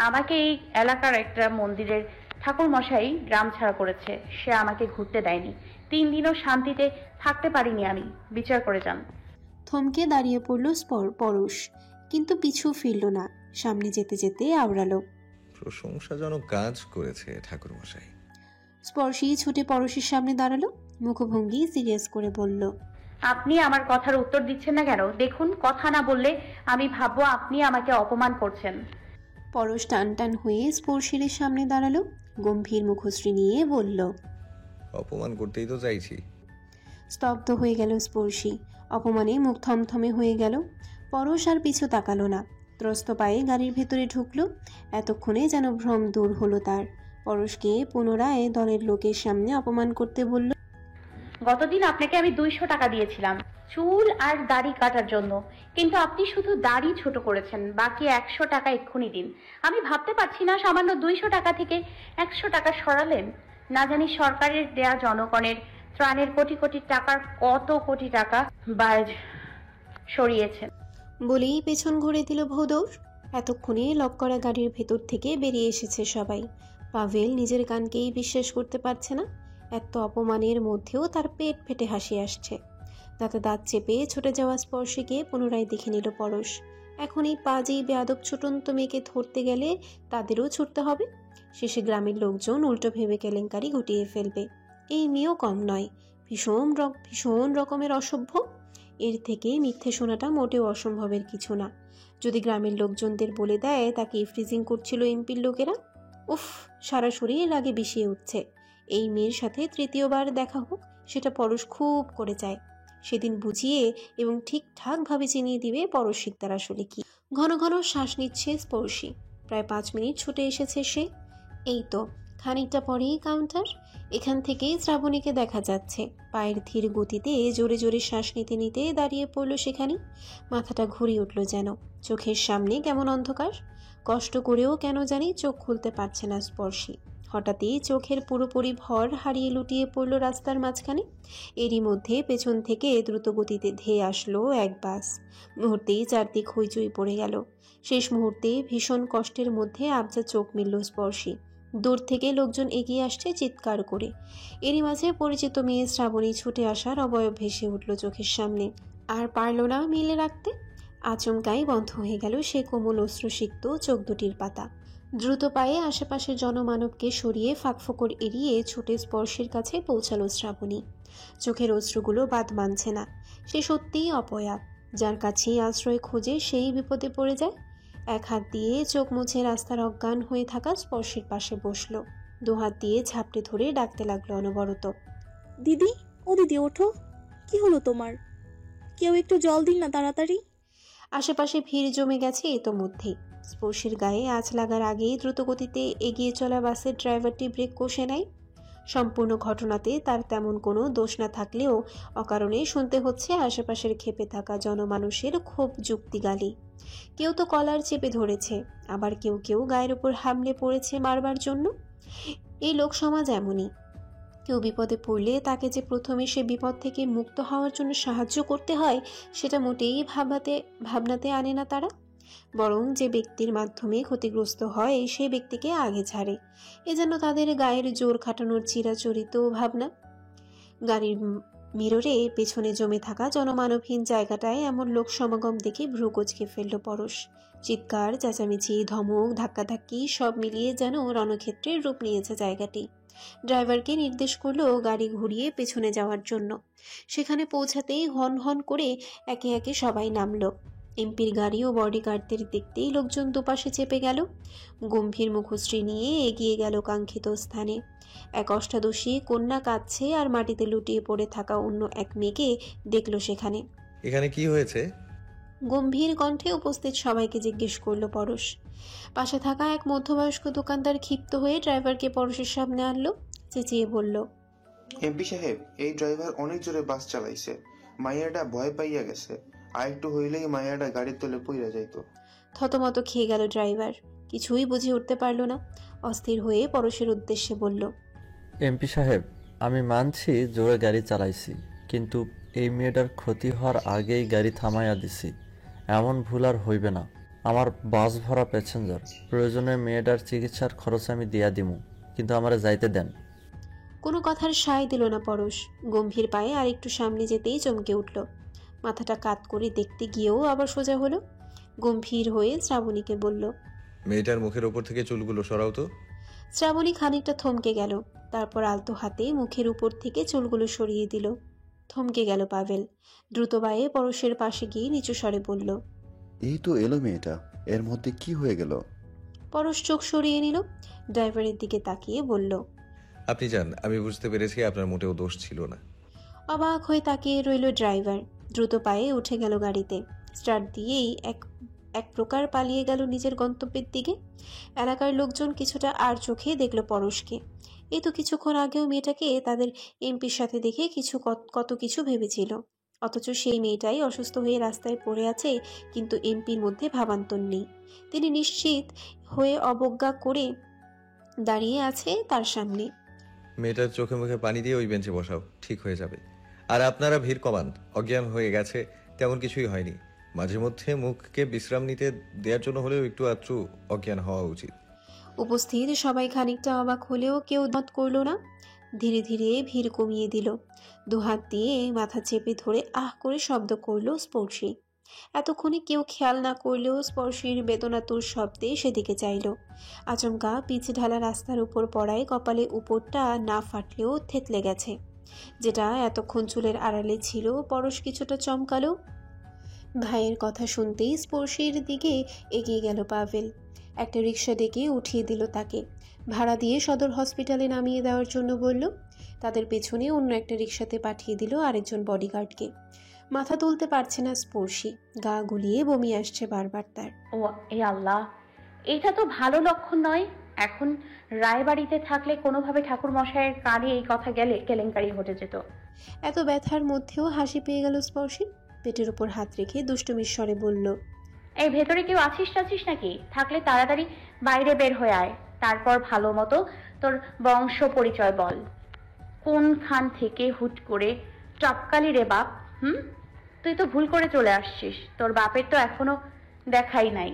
আমাকে এই এলাকার একটা মন্দিরের ঠাকুর মশাই গ্রাম ছাড়া করেছে, সে আমাকে ঘুরতে দেয়নি। 3 দিনও শান্তিতে থাকতে পারিনি আমি, বিচার করে যান। থমকে দাঁড়িয়ে পড়ল পরশ, কিন্তু পিছু ফিরল না। সামনে যেতে যেতে আওড়ালো, প্রশংসাজনক কাজ করেছে ঠাকুর মশাই। স্পর্শী ছুটে পরশের সামনে দাঁড়ালো, মুখভঙ্গি সিরিয়াস করে বলল, আপনি আমার কথার উত্তর দিচ্ছেন না কেন? দেখুন, কথা না বললে আমি ভাববো আপনি আমাকে অপমান করছেন। পরশ টান টান হয়ে স্পর্শীর সামনে দাঁড়ালো, গম্ভীর মুখশ্রী নিয়ে বলল, অপমান করতেই তো চাইছি। স্তব্ধ হয়ে গেল স্পর্শী। অপমানে মুখ থমথমে হয়ে গেল। পরশ আর পিছু তাকালো না, ত্রস্ত পায়ে গাড়ির ভেতরে ঢুকলো। এতক্ষণে যেন ভ্রম দূর হলো তার। পরশকে পুনরায় দলের লোকের সামনে অপমান করতে বলল, গতদিন আপনাকে আমি 200 টাকা দিয়েছিলাম চুল আর দাড়ি কাটার জন্য, কিন্তু আপনি শুধু দাড়ি ছোট করেছেন, বাকি 100 টাকা এক্ষুনি দিন। আমি ভাবতে পারছি না, সামান্য 200 টাকা থেকে 100 টাকা সরালেন। না জানি সরকারের দেয়া জনগণের ত্রাণের কোটি কোটি টাকার কত কোটি টাকা বাইরে সরিয়েছেন। বলেই পেছন ঘুরে দিল ভৌদৌড়। এতক্ষণে লক করা গাড়ির ভেতর থেকে বেরিয়ে এসেছে সবাই। পাভেল নিজের কানকেই বিশ্বাস করতে পারছে না। এত অপমানের মধ্যেও তার পেট ফেটে হাসি আসছে। দাঁতে দাঁত চেপে ছুটে যাওয়া স্পর্শীকে পুনরায় দেখে নিল পরশ। এখন এই পাজি বেয়াদব ছোটন্ত মেয়েকে ধরতে গেলে তাদেরও ছুটতে হবে। শেষে গ্রামের লোকজন উল্টো ভেবে কেলেঙ্কারি ঘটিয়ে ফেলবে। এই মেয়েও কম নয়, ভীষণ রকমের অসভ্য। এর থেকে মিথ্যে শোনাটা মোটেও অসম্ভবের কিছু না। যদি গ্রামের লোকজনদের বলে দেয় তাকে ফ্রিজিং করছিল এমপির লোকেরা, উফ, সারা শরীর রাগে বিষিয়ে উঠছে। এই মেয়ের সাথে তৃতীয়বার দেখা হোক, সেটা পরশ খুব করে চায়। সেদিন বুঝিয়ে এবং ঠিকঠাকভাবে চিনিয়ে দিবে পরশ শিকদার আসলে কি। ঘন ঘন শ্বাস নিচ্ছে স্পর্শী। প্রায় 5 মিনিট ছুটে এসেছে সে। এই তো খানিকটা পরেই কাউন্টার। এখান থেকেই শ্রাবণীকে দেখা যাচ্ছে পায়ের ধীর গতিতে জোরে জোরে শ্বাস নিতে নিতে দাঁড়িয়ে পড়ল সেখানে। মাথাটা ঘুরিয়ে উঠল যেন। চোখের সামনে কেমন অন্ধকার। কষ্ট করেও কেন জানি চোখ খুলতে পারছে না স্পর্শী। হঠাৎই চোখের পুরোপুরি ভর হারিয়ে লুটিয়ে পড়ল রাস্তার মাঝখানে। এরই মধ্যে পেছন থেকে দ্রুত গতিতে ধেয়ে আসলো এক বাস। মুহূর্তেই চারদিক হইচই পড়ে গেল। শেষ মুহূর্তে ভীষণ কষ্টের মধ্যে আবজা চোখ মিলল স্পর্শী। দূর থেকে লোকজন এগিয়ে আসছে চিৎকার করে। এরই মাঝে পরিচিত মেয়ে শ্রাবণী ছুটে আসার অবয়ব ভেসে উঠল চোখের সামনে। আর পারল না মেলে রাখতে। আচমকাই বন্ধ হয়ে গেল সে কোমল অশ্রুসিক্ত চোখ দুটির পাতা। দ্রুত পায়ে আশেপাশের জনমানবকে সরিয়ে ফাঁকফোকর এড়িয়ে ছুটে স্পর্শের কাছে পৌঁছালো শ্রাবণী। চোখের অশ্রুগুলো বাদ মানছে না। সে সত্যিই অপয়া, যার কাছেই আশ্রয় খোঁজে সেই বিপদে পড়ে যায়। এক হাত দিয়ে চোখ মুছে রাস্তার অজ্ঞান হয়ে থাকা স্পর্শের পাশে বসলো। দুহাত দিয়ে ঝাপটে ধরে ডাকতে লাগলো অনবরত, দিদি, ও দিদি ওঠো, কি হলো তোমার? কেউ একটু জল দিন না তাড়াতাড়ি। আশেপাশে ভিড় জমে গেছে ইতোমধ্যেই। স্পর্শের গায়ে আঁচ লাগার আগেই দ্রুতগতিতে এগিয়ে চলা বাসের ড্রাইভারটি ব্রেক কষে নেয়। সম্পূর্ণ ঘটনাতে তার তেমন কোনো দোষ না থাকলেও অকারণে শুনতে হচ্ছে আশেপাশের ক্ষেপে থাকা জনমানুষের ক্ষোভ যুক্তিগালি। কেউ তো কলার চেপে ধরেছে, আবার কেউ কেউ গায়ের উপর হামলে পড়েছে মারবার জন্য। এই লোক সমাজ এমনই। কেউ বিপদে পড়লে তাকে যে প্রথমে সে বিপদ থেকে মুক্ত হওয়ার জন্য সাহায্য করতে হয় সেটা মোটেই ভাবনাতে আনে না তারা। বরং যে ব্যক্তির মাধ্যমে ক্ষতিগ্রস্ত হয় সেই ব্যক্তিকে আগে ছাড়ে। এজন্য তাদের গায়ের জোর খাটানোর চিরাচরিত ভাবনা। গাড়ির মিররে পেছনে জমে থাকা জনমানবহীন জায়গাটায় এমন লোক সমাগম দেখে ভ্রু কুঁচকে ফেলল পরশ। চিৎকার, চেঁচামেচি, ধমক, ধাক্কাধাক্কি সব মিলিয়ে যেন রণক্ষেত্রের রূপ নিয়েছে জায়গাটি। ড্রাইভারকে নির্দেশ করলো গাড়ি ঘুরিয়ে পেছনে যাওয়ার জন্য। সেখানে পৌঁছাতেই হন হন করে একে একে সবাই নামলো। এমপির গাড়ি ও বডিগার্ডদের দেখতেই লোকজন দুপাশে চেপে গেল। গম্ভীর মুখশ্রী নিয়ে এগিয়ে গেল কাঙ্ক্ষিত স্থানে। এক অষ্টাদশী কন্যা কাঁদছে আর মাটিতে লুটিয়ে পড়ে থাকা অন্য এক মেয়েকে দেখল সেখানে। এখানে কি হয়েছে? গম্ভীর কণ্ঠে উপস্থিত সবাইকে জিজ্ঞেস করলো পরশ। পাশে থাকা এক মধ্যবয়স্ক দোকানদার ক্ষিপ্ত হয়ে ড্রাইভারকে পরশের সামনে আনলো, চেঁচিয়ে বলল, এমপি সাহেব, এই ড্রাইভার অনেক জোরে বাস চালাইছে। মাইয়াটা ভয় পাইয়া গেছে। আর একটু হইলেই মাইয়াটা গাড়ির তলে পইরা যাইতো। থতমত খেয়ে গেল ড্রাইভার। কিছুই বুঝে উঠতে পারল না। অস্থির হয়ে পরশের উদ্দেশ্যে বলল, এমপি সাহেব, আমি মানছি জোরে গাড়ি চালাইছি, কিন্তু এই মেয়েটার ক্ষতি হওয়ার আগেই গাড়ি থামাইয়া দিছি। এমন ভুল আর হইবে না। আমার বাস ভরা প্যাসেঞ্জার, প্রয়োজনে মেয়েটার চিকিৎসার খরচ আমি দিয়া দিমু, কিন্তু আমারে যাইতে দেন। কোনো কথার সায় দিল না পরশ। গম্ভীর পায়ে আর একটু সামনে যেতেই চমকে উঠল। মাথাটা কাত করে দেখতে গিয়েও আবার সোজা হলো। গম্ভীর হয়ে শ্রাবণীকে বলল, মেয়েটার মুখের ওপর থেকে চুলগুলো সরাও তো। শ্রাবণী খানিকটা থমকে গেল। তারপর আলতো হাতে মুখের উপর থেকে চুলগুলো সরিয়ে দিল। থমকে গেল পাভেল। দ্রুত পায়ে পরশের পাশে গিয়ে নিচু স্বরে বলল, এই তো এলো মেয়েটা, এর মধ্যে কি হয়ে গেল? পরশ চোখ সরিয়ে নিল। ড্রাইভারের দিকে তাকিয়ে বলল, আপনি যান, আমি বুঝতে পেরেছি আপনার মোটেও দোষ ছিল না। অবাক হয়ে তাকিয়ে রইল ড্রাইভার। দ্রুত পায়ে উঠে গেল গাড়িতে। স্টার্ট দিয়েই এক প্রকার পালিয়ে গেল নিজের গন্তব্যের দিকে। এলাকার লোকজন কিছুটা আর চোখে দেখল পরশকে। এই তো কিছুক্ষণ আগেও মেয়েটাকে তাদের এমপির সাথে দেখে কত কিছু ভেবেছিল। অথচ সেই মেয়েটাই অসুস্থ হয়ে রাস্তায় পড়ে আছে, কিন্তু এমপির মধ্যে ভাবান্তর নেই। তিনি নিশ্চিত হয়ে অবজ্ঞা করে দাঁড়িয়ে আছে তার সামনে। মেয়েটার চোখে মুখে পানি দিয়ে ওই বেঞ্চে বসাও, ঠিক হয়ে যাবে। আর আপনারা ভিড় কমান, অজ্ঞান হয়ে গেছে তেমন কিছুই হয়নি। মাঝে মধ্যে মুখকে বিশ্রাম নিতে দেওয়ার জন্য হলেও একটু আধটু অজ্ঞান হওয়া উচিত। উপস্থিত সবাই খানিকটা অবাক হলেও কেউ মত করল না। ধীরে ধীরে ভিড় কমিয়ে দিল। দুহাত দিয়ে মাথা চেপে ধরে আহ করে শব্দ করলো স্পর্শী। এতক্ষণে কেউ খেয়াল না করলেও স্পর্শীর বেদনাতুর শব্দে সেদিকে চাইল। আচমকা পিচ ঢালা রাস্তার উপর পড়ায় কপালে উপরটা না ফাটলেও থেতলে গেছে। যেটা এতক্ষণ চুলের আড়ালে ছিল। পরশ কিছুটা চমকালো। ভাইয়ের কথা শুনতেই স্পর্শীর দিকে এগিয়ে গেল পাভেল। একটা রিক্সা ডেকে উঠিয়ে দিল তাকে। ভাড়া দিয়ে সদর হসপিটালে নামিয়ে দেওয়ার জন্য বলল। তাদের পেছনে অন্য একটা রিক্সাতে পাঠিয়ে দিল আরেকজন বডিগার্ডকে। মাথা তুলতে পারছে না স্পর্শী। গা গুলিয়ে বমি আসছে বারবার তার। ও এ আল্লাহ, এটা তো ভালো লক্ষণ নয়। এখন রায়বাড়িতে থাকলে কোনোভাবে ঠাকুর মশাইয়ের কানে এই কথা গেলে কেলেঙ্কারি ঘটে যেত। এত ব্যথার মধ্যেও হাসি পেয়ে গেল স্পর্শী। পেটের উপর হাত রেখে দুষ্টুমির স্বরে বলল, এই ভেতরে কেউ আছিস নাকি? থাকলে তাড়াতাড়ি বাইরে বের হয়ে আয়। তারপর ভালো মতো তোর বংশ পরিচয় বল। কোনখান থেকে হুট করে টপকালি রে বাপ? তুই তো ভুল করে চলে আসছিস। তোর বাপের তো এখনো দেখাই নাই।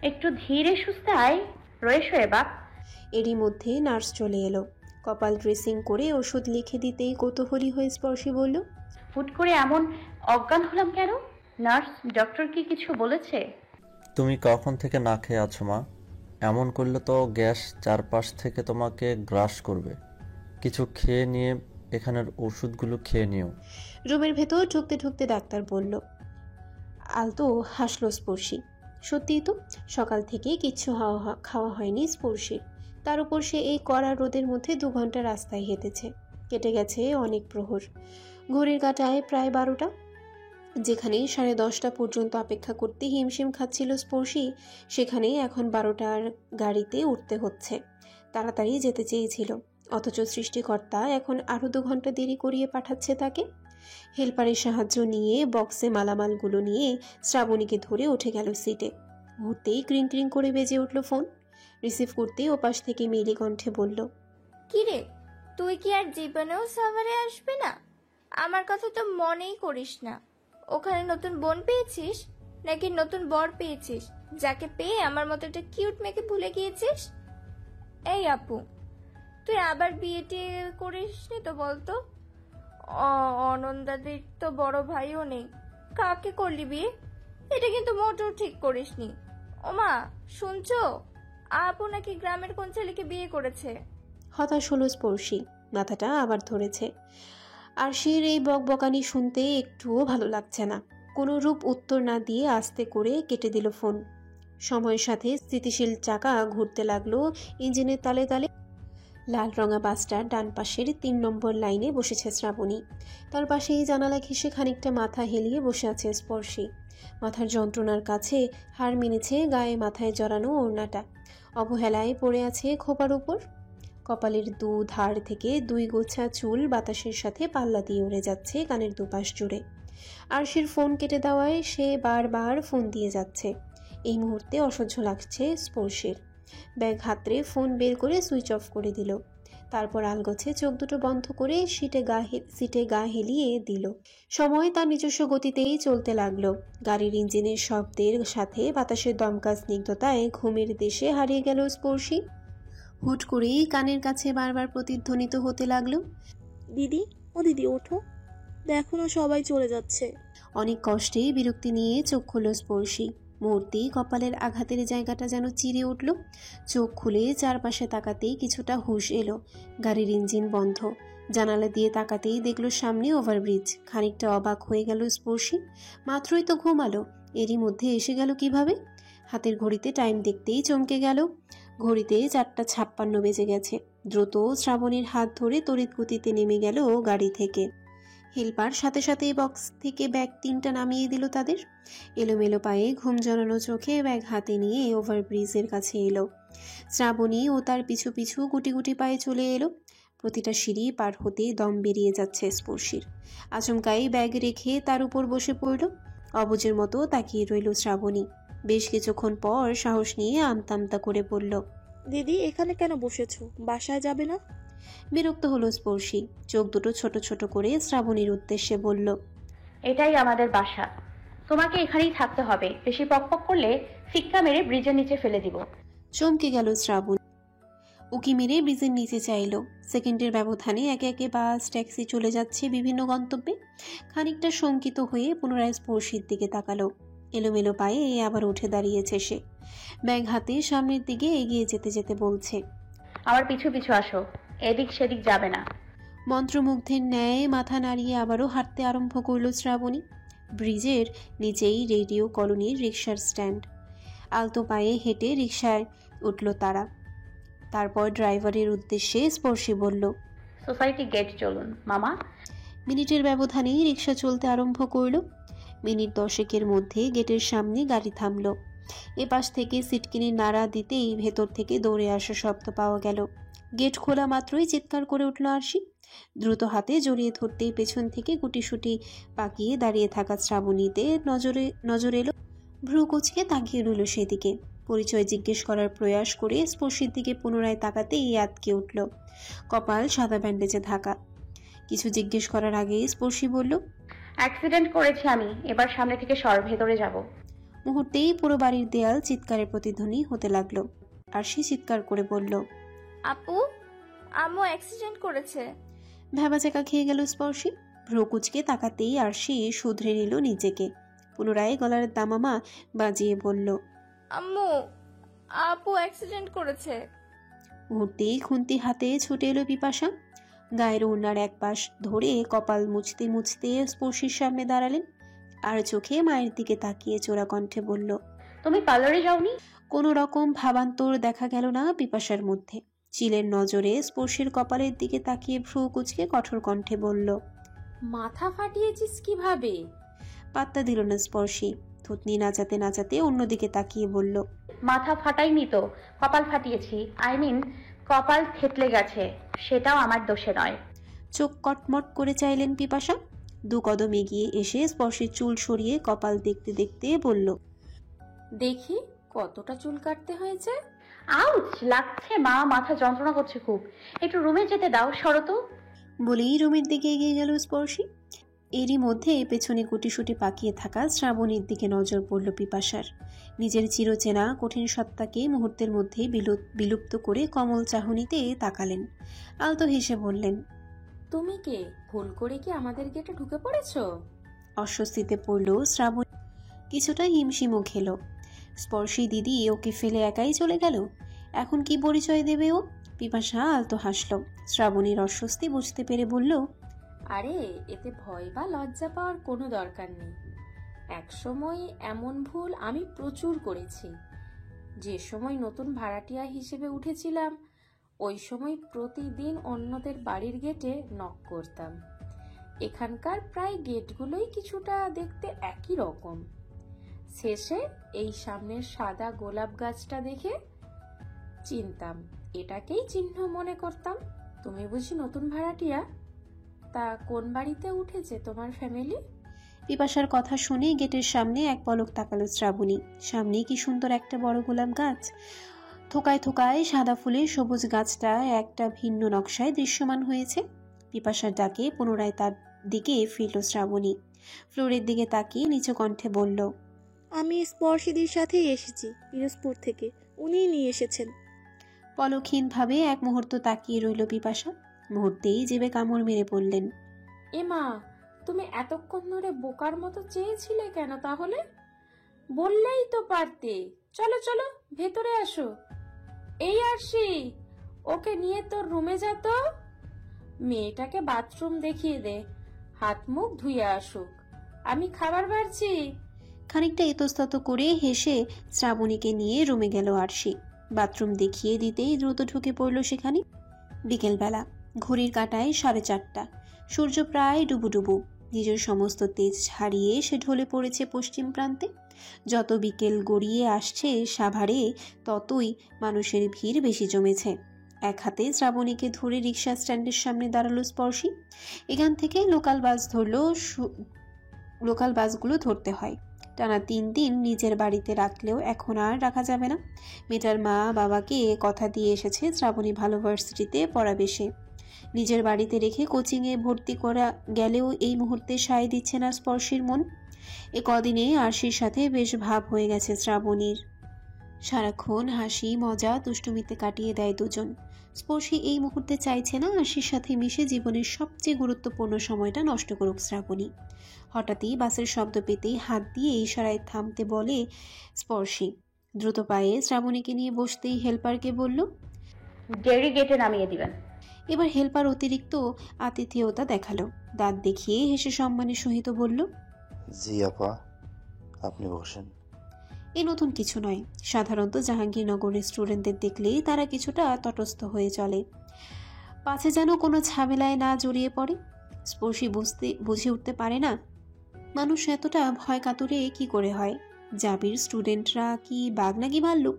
একটু ধীরে সুস্থে আয়, রয়েস হয়ে বাপ। এরই মধ্যে নার্স চলে এলো। কপাল ড্রেসিং করে ওষুধ লিখে দিতেই কৌতূহলী হয়ে স্পর্শী বলল, হুট করে এমন অজ্ঞান হলাম কেন? নার্স ডক্টর কি কিছু বলেছে? তুমি কখন থেকে না খেয়ে আছো মা? এমন করলে তো গ্যাস চারপাশ থেকে তোমাকে গ্রাস করবে। কিছু খেয়ে নিয়ে এখানের ওষুধগুলো খেয়ে নিও। রুমের ভেতর ঢুকতে ঢুকতে ডাক্তার বলল। আলতো হাসলো স্পর্শী। সত্যিই তো, সকাল থেকে কিচ্ছু খাওয়া হয়নি স্পর্শীর। তার উপর সে এই কড়া রোদের মধ্যে 2 ঘন্টা রাস্তায় হেঁটেছে। কেটে গেছে অনেক প্রহর। ঘড়ির কাঁটায় প্রায় 12টা। যেখানে 10:30 পর্যন্ত অপেক্ষা করতে হিমশিম খাচ্ছিল স্পর্শী, সেখানে এখন 12টার গাড়িতে উঠতে হচ্ছে। তাড়াতাড়ি যেতে চেয়েছিল, অথচ সৃষ্টিকর্তা এখন আরও 2 ঘন্টা দেরি করিয়ে পাঠাচ্ছে তাকে। হেল্পারের সাহায্য নিয়ে বক্সে মালামালগুলো নিয়ে শ্রাবণীকে ধরে উঠে গেল সিটে। মুহূর্তেই ক্রিং ক্রিং করে বেজে উঠল ফোন। রিসিভ করতে ওপাশ থেকে মেলি কণ্ঠে বলল, কিরে, তুই কি আর জীবনেও সাভারে আসবে না? আমার কথা তো মনেই করিস না। ওখানে নতুন বোন পেয়েছিস নাকি নতুন বর পেয়েছিস, যাকে পেয়ে আমার মতো একটা কিউট মেয়েকে ভুলে গিয়েছিস? এই আপু, তুই আবার বিয়ে করিসনি তো বলতো? অনন্দাদির তো বড় ভাইও নেই, কাকে করলি বিয়ে? এটা কিন্তু মোটেও ঠিক করিসনি। ওমা, শুনছো? আপু নাকি গ্রামের কোন ছেলেকে বিয়ে করেছে। হতাশ হলো স্পর্শী, মাথাটা আবার ধরেছে। আরশির এই বকবকানি শুনতে একটুও ভালো লাগছে না। কোনো রূপ উত্তর না দিয়ে আস্তে করে কেটে দিল ফোন। সময়ের সাথে স্থিতিশীল চাকা ঘুরতে লাগলো ইঞ্জিনের তালে তালে। লাল রঙা বাসটার ডান পাশের 3 নম্বর লাইনে বসেছে শ্রাবণী। তার পাশেই জানালা ঘেঁষে খানিকটা মাথা হেলিয়ে বসে আছে স্পর্শী। মাথার যন্ত্রণার কাছে হার মেনেছে গায়ে মাথায় জড়ানো ওড়নাটা। অবহেলায় পড়ে আছে খোপার উপর। কপালের ধার থেকে 2 গোছা চুল বাতাসের সাথে পাল্লা দিয়ে উড়ে যাচ্ছে কানের দুপাশ জুড়ে। আরশির ফোন কেটে দেওয়ায় সে বারবার ফোন দিয়ে যাচ্ছে। এই মুহূর্তে অসহ্য লাগছে স্পর্শের। ব্যাগ হাতড়ে ফোন বের করে সুইচ অফ করে দিল। তারপর আলগোছে চোখ দুটো বন্ধ করে সিটে গা হেলিয়ে দিল। সময় তার নিজস্ব গতিতেই চলতে লাগলো। গাড়ির ইঞ্জিনের শব্দের সাথে বাতাসের দমকা স্নিগ্ধতায় ঘুমের দেশে হারিয়ে গেল স্পর্শী। হুট করেই কানের কাছে বারবার প্রতিধ্বনিত হতে লাগলো, দিদি, ও দিদি ওঠো, দেখো না সবাই চলে যাচ্ছে। অনেক কষ্টে বিরক্তি নিয়ে চোখ খুলল স্পর্শী। মুহূর্তেই কপালের আঘাতের জায়গাটা যেন চিরে উঠল। চোখ খুলে চারপাশে তাকাতেই কিছুটা হুঁশ এলো। গাড়ির ইঞ্জিন বন্ধ। জানালা দিয়ে তাকাতেই দেখল সামনে ওভারব্রিজ। খানিকটা অবাক হয়ে গেল স্পর্শী। মাত্রই তো ঘুমালো, এরই মধ্যে এসে গেল কিভাবে? হাতের ঘড়িতে টাইম দেখতেই চমকে গেল। ঘড়িতে 4:56 বেজে গেছে। দ্রুত শ্রাবণীর হাত ধরে তড়িৎ গতিতে নেমে গেল গাড়ি থেকে। হেল্পার সাথে সাথে বক্স থেকে ব্যাগ 3টা নামিয়ে দিল তাদের। এলোমেলো পায়ে ঘুম জড়ানো চোখে ব্যাগ হাতে নিয়ে ওভারব্রিজের কাছে এলো। শ্রাবণী ও তার পিছু পিছু গুটি গুটি পায়ে চলে এলো। প্রতিটা সিঁড়ি পার হতে দম বেরিয়ে যাচ্ছে স্পর্শীর। আচমকাই ব্যাগ রেখে তার উপর বসে পড়ল। অবুঝের মতো তাকিয়ে রইল শ্রাবণী। বেশ কিছুক্ষণ পর সাহস নিয়ে আমতা আমতা করে বলল, দিদি, এখানে কেন বসেছো? বাসায় যাবে না? বিরক্ত হলো স্পর্শী। চোখ দুটো ছোট ছোট করে শ্রাবণীর উদ্দেশ্যে বলল, এটাই আমাদের বাসা, তোমাকে এখানেই থাকতে হবে। বেশি পকপক করলে সিক্কা মেরে ব্রিজের নিচে ফেলে দিব। চমকে গেল শ্রাবণ। উকি মেরে ব্রিজের নিচে চাইল। সেকেন্ডের ব্যবধানে একে একে বাস ট্যাক্সি চলে যাচ্ছে বিভিন্ন গন্তব্যে। খানিকটা শঙ্কিত হয়ে পুনরায় স্পর্শীর দিকে তাকালো। এলোমেলো পায়ে আবার উঠে দাঁড়িয়েছে সে। ব্যাগ হাতে সামনের দিকে এগিয়ে যেতে যেতে বলছে, আমার পিছু পিছু আসো, এদিক সেদিক যাবে না। মন্ত্রমুগ্ধের ন্যায় মাথা নাড়িয়ে আবারও হাঁটতে আরম্ভ করল শ্রাবণী। ব্রিজের নিচেই রেডিও কলোনির রিকশার স্ট্যান্ড। আলতো পায়ে হেঁটে রিকশায় উঠল তারা। তারপর ড্রাইভারের উদ্দেশ্যে স্পর্শী বলল, সোসাইটি গেট চলুন মামা। মিনিটের ব্যবধানেই রিকশা চলতে আরম্ভ করল। মিনিট 10-এর মধ্যে গেটের সামনে গাড়ি থামল। এপাশ থেকে সিটকিনি নাড়া দিতেই ভেতর থেকে দৌড়ে আসা শব্দ পাওয়া গেল। গেট খোলা মাত্রই চিৎকার করে উঠল আরশি। দ্রুত হাতে জড়িয়ে ধরতেই পেছন থেকে গুটিসুটি পাকিয়ে দাঁড়িয়ে থাকা শ্রাবণীতে নজর এলো। ভ্রু কুচকে তাকিয়ে রইল সেদিকে। পরিচয় জিজ্ঞেস করার প্রয়াস করে স্পর্শীর দিকে পুনরায় তাকাতেই আটকে উঠল। কপাল সাদা ব্যান্ডেজে ঢাকা। কিছু জিজ্ঞেস করার আগেই স্পর্শী বলল, অ্যাক্সিডেন্ট করেছি আমি, এবার সামনে থেকে সর, ভেতরে যাব। মুহূর্তেই পুরো বাড়ির দেয়াল চিৎকারের প্রতিধ্বনি হতে লাগলো। আর সে চিৎকার করে বলল, আপু, আম্মু অ্যাক্সিডেন্ট করেছে। ভ্যাবাচাকা খেয়ে গেল স্পর্শী। ভ্রকুচকে তাকাতেই আরশি শুধরে নিল নিজেকে। পুনরায় গলার দামামা বাজিয়ে বলল, আম্মু, আপু অ্যাক্সিডেন্ট করেছে। মুহূর্তেই খুন্তি হাতে ছুটে এলো পিপাসা। গায়ের ওড়নার এক পাশ ধরে কপাল মুছতে মুছতে স্পর্শীর সামনে দাঁড়ালেন আর চোখে মায়ের দিকে তাকিয়ে চোরা কণ্ঠে বলল, তুমি পার্লারে যাওনি? কোনো রকম ভাবান্তর দেখা গেল না পিপাসার মধ্যে। চিলের নজরে স্পর্শীর কপালের দিকে তাকিয়ে ভ্রু কুচকে কঠোর কণ্ঠে বলল, মাথা ফাটিয়েছিস কিভাবে? পাত্তা দিল না স্পর্শী। থুতনি নাচাতে নাচাতে অন্যদিকে তাকিয়ে বলল, মাথা ফাটাইনি তো, কপাল ফাটিয়েছি। কপাল থেতলে গেছে, সেটাও আমার দোষে নয়। চোখ কটমট করে চাইলেন পিপাসা। 2 কদম এগিয়ে এসে স্পর্শের চুল সরিয়ে কপাল দেখতে দেখতে বলল, দেখি কতটা চুল কাটতে হয়েছে। আউচ লাগছে মা, মাথা যন্ত্রণা করছে খুব, একটু রুমে যেতে দাও, সরো তো। বলেই রুমের দিকে এগিয়ে গেল স্পর্শী। এরই মধ্যে পেছনে গুটিসুটি পাকিয়ে থাকা শ্রাবণীর দিকে নজর পড়ল পিপাসার। নিজের চিরচেনা কঠিন সত্তাকে মুহূর্তের মধ্যেই বিলুপ্ত করে কমল চাহনিতে তাকালেন। আলতো হেসে বললেন, তুমি কে? ভুল করে কি আমাদের গেটে ঢুকে পড়েছো? অস্বস্তিতে পড়ল শ্রাবণ। কিছুটা হিমশিমও খেল। স্পর্শী দিদি ওকে ফেলে একাই চলে গেল, এখন কি পরিচয় দেবে ও? পিপাসা আলতো হাসল। শ্রাবণীর অস্বস্তি বুঝতে পেরে বলল, আরে এতে ভয় বা লজ্জা পাওয়ার কোনো দরকার নেই। একসময় এমন ভুল আমি প্রচুর করেছি। যে সময় নতুন ভাড়াটিয়া হিসেবে উঠেছিলাম, ওই সময় প্রতিদিন অন্যদের বাড়ির গেটে নক করতাম। এখানকার প্রায় গেটগুলোই কিছুটা দেখতে একই রকম। শেষে এই সামনের সাদা গোলাপ গাছটা দেখে চিনতাম, এটাকেই চিহ্ন মনে করতাম। তুমি বুঝি নতুন ভাড়াটিয়া? তা কোন বাড়িতে উঠেছে তোমার ফ্যামিলি? পিপাসার কথা শুনে গেটের সামনে এক পলক তাকালো শ্রাবণী। সামনে কি সুন্দর একটা বড় গোলাপ গাছ, থোকায় থোকায় সাদা ফুলের সবুজ গাছটা একটা ভিন্ন নকশায় দৃশ্যমান হয়েছে। পিপাসার ডাকে পুনরায় তার দিকে ফিরল শ্রাবণী। ফ্লোরের দিকে তাকিয়ে নিচু কণ্ঠে বলল, আমি স্পর্শীদির সাথেই এসেছি পিরোজপুর থেকে, উনিই নিয়ে এসেছেন। পলকহীনভাবে এক মুহূর্ত তাকিয়ে রইল পিপাসা। মুহূর্তেই জিভে কামড় মেরে পড়লেন, এমা, তুমি এতক্ষণ ধরে বোকার মতো চেয়েছিলে কেন তাহলে? বললেই তো পারতে। চলো চলো ভেতরে আসো। এই আরশি, ওকে নিয়ে তোর রুমে যা তো। মেয়েটাকে বাথরুম দেখিয়ে দে, হাত মুখ ধুয়ে আসুক। আমি খাবার বাড়ছি। খানিকটা ইতস্তত করে হেসে শ্রাবণীকে নিয়ে রুমে গেল আরশি। বাথরুম দেখিয়ে দিতেই দ্রুত ঢুকে পড়ল সেখানে। বিকেলবেলা, ঘড়ির কাঁটায় 4:30। সূর্য প্রায় ডুবুডুবু। নিজের সমস্ত তেজ ছাড়িয়ে সে ঢলে পড়েছে পশ্চিম প্রান্তে। যত বিকেল গড়িয়ে আসছে সাভারে, ততই মানুষের ভিড় বেশি জমেছে। এক হাতে শ্রাবণীকে ধরে রিক্সা স্ট্যান্ডের সামনে দাঁড়ালো স্পর্শী। এখান থেকে লোকাল বাসগুলো ধরতে হয়। টানা 3 দিন নিজের বাড়িতে রাখলেও এখন আর রাখা যাবে না। মেয়েটার মা বাবাকে কথা দিয়ে এসেছে শ্রাবণী ভালো ভার্সিটিতে পড়াবে সে। নিজের বাড়িতে রেখে কোচিংয়ে ভর্তি করা গেলেও এই মুহূর্তে সায় দিচ্ছে না স্পর্শীর মন। এ কদিনে আরশির সাথে বেশ ভাব হয়ে গেছে শ্রাবণীর। সারাক্ষণ হাসি মজা দুষ্টুমিতে কাটিয়ে দেয় দুজন। স্পর্শী এই মুহূর্তে চাইছে না আরশির সাথে মিশে জীবনের সবচেয়ে গুরুত্বপূর্ণ সময়টা নষ্ট করুক শ্রাবণী। হঠাৎই বাসের শব্দ পেতেই হাত দিয়ে ইশারায় থামতে বলে স্পর্শী। দ্রুত পায়ে শ্রাবণীকে নিয়ে বসতেই হেল্পারকে বলল, ডেরি গেটে নামিয়ে দিবেন। এবার হেল্পার অতিরিক্ত আতিথেয়তা দেখালো। দাঁত দেখিয়ে হেসে সম্মানের সহিত বলল, জি আপা, আপনি বসেন। এ নতুন কিছু নয়। সাধারণত জাহাঙ্গীরনগরের স্টুডেন্টদের দেখলেই তারা কিছুটা তটস্থ হয়ে চলে, পাছে যেন কোনো ঝামেলায় না জড়িয়ে পড়ে। স্পর্শী বুঝে উঠতে পারে না মানুষ এতটা ভয় কাতুরে কি করে হয়। জাবির স্টুডেন্টরা কি বাঘ নাকি ভাল্লুক?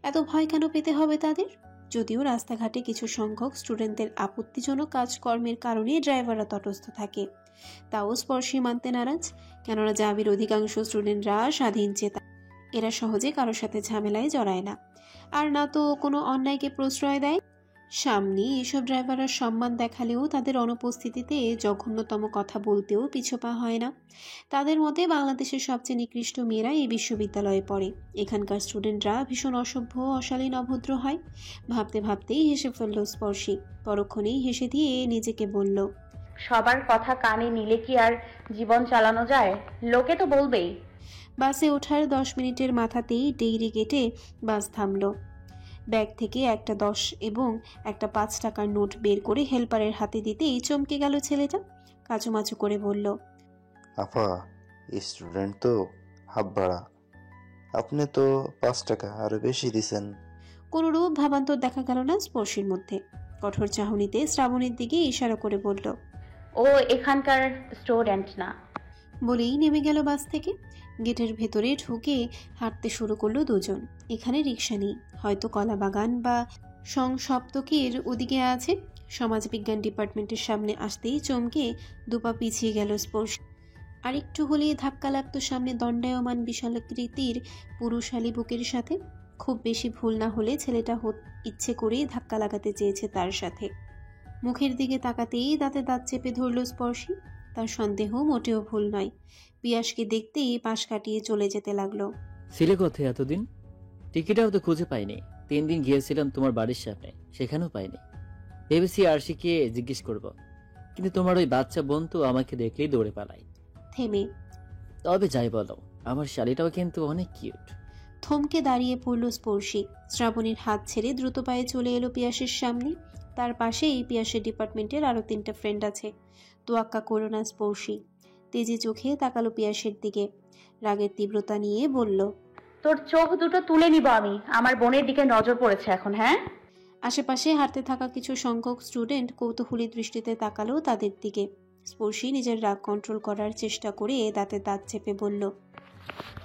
এত ভয় কেন পেতে হবে তাদের? যদিও রাস্তাঘাটে কিছু সংখ্যক স্টুডেন্টদের আপত্তিজনক কাজকর্মের কারণে ড্রাইভাররা তটস্থ থাকে, তাও স্পর্শী মানতে নারাজ। কেননা জাবির অধিকাংশ স্টুডেন্টরা স্বাধীন চেতা। এরা সহজে কারোর সাথে ঝামেলায় জড়ায় না, আর না তো কোনো অন্যায়কে প্রশ্রয় দেয়। সামনে এসব ড্রাইভাররা সম্মান দেখালেও তাদের অনুপস্থিতিতে জঘন্যতম কথা বলতেও পিছপা হয় না। তাদের মতে বাংলাদেশের সবচেয়ে নিকৃষ্ট মেয়েরা এই বিশ্ববিদ্যালয়ে পড়ে। এখানকার স্টুডেন্টরা ভীষণ অসভ্য, অশালীন, অভদ্র হয়। ভাবতে ভাবতেই হেসে ফেলল স্পর্শী। পরক্ষণেই হেসে দিয়ে নিজেকে বলল, সবার কথা কানে নিলে কি আর জীবন চালানো যায়? লোকে তো বলবেই। বাসে ওঠার 10 মিনিটের মাথাতেই ডেইরি গেটে বাস থামলো। ব্যাগ থেকে একটা 10 এবং একটা 5 টাকার নোট বের করে হেল্পারের হাতে দিতেই চমকে গেল ছেলেটা। কাচুমাচু করে বলল, আপা, স্টুডেন্ট তো, হাফ ভাড়া। আপনি তো 5 টাকা আরো বেশি দিছেন। কোনো রূপ ভাবান্তর দেখা গেল না স্পর্শীর মধ্যে। কঠোর চাহনিতে শ্রাবণের দিকে ইশারা করে বলল, ও এখানকার স্টুডেন্ট না। বলেই নেমে গেল বাস থেকে। গেটের ভেতরে ঢুকে হাঁটতে শুরু করলো দুজন। এখানে রিক্সা নেই, হয়তো কলাবাগান বা সংসপ্তকের ওদিকে আছে। সমাজবিজ্ঞান ডিপার্টমেন্টের সামনে আসতেই চমকে দুপা পিছিয়ে গেল স্পর্শ। আরেকটু হলে ধাক্কা লাগতো সামনে দণ্ডায়মান বিশালাকৃতির পুরুষালী বুকের সাথে। খুব বেশি ভুল না হলে ছেলেটা ইচ্ছে করেই ধাক্কা লাগাতে চেয়েছে তার সাথে। মুখের দিকে তাকাতেই দাঁতে দাঁত চেপে ধরল স্পর্শী। তার সন্দেহ মোটেও ভুল নয়। পিয়াসকে দেখতেই পাশ কাটিয়ে চলে যেতে লাগলো। ছিলে কোথায় এতদিন? টিকিটাও তো খুঁজে পাইনি। 3 দিন গিয়েছিলাম তোমার বাড়ির সামনে, সেখানেও পাইনি। ভেবেছি আরশিকে জিজ্ঞেস করব, কিন্তু তোমার ওই বাচ্চা বোন তো আমাকে দেখলেই দৌড়ে পালায়। থেমে, তবে যাই বলো, আমার শাড়িটাও কিন্তু অনেক কিউট। থমকে দাঁড়িয়ে পড়ল স্পর্শী। শ্রাবণীর হাত ছেড়ে দ্রুত পায়ে চলে এলো পিয়াসের সামনে। তার পাশেই পিয়াসের ডিপার্টমেন্টের আরো 3টা ফ্রেন্ড আছে। তোয়াক্কা করো না স্পর্শী। তেজে চোখে তাকালো পিয়াসের দিকে। রাগের তীব্রতা নিয়ে বলল, তোর চোখ দুটো তুলে নিব আমি। আমার বোনের দিকে নজর পড়েছে এখন। হ্যাঁ? আশেপাশে হাঁটতে থাকা কিছু সংখ্যক স্টুডেন্ট কৌতূহলী দৃষ্টিতে তাকালো তাদের দিকে। স্পর্শী নিজের রাগ কন্ট্রোল করার চেষ্টা করে দাঁতে দাঁত চেপে বলল,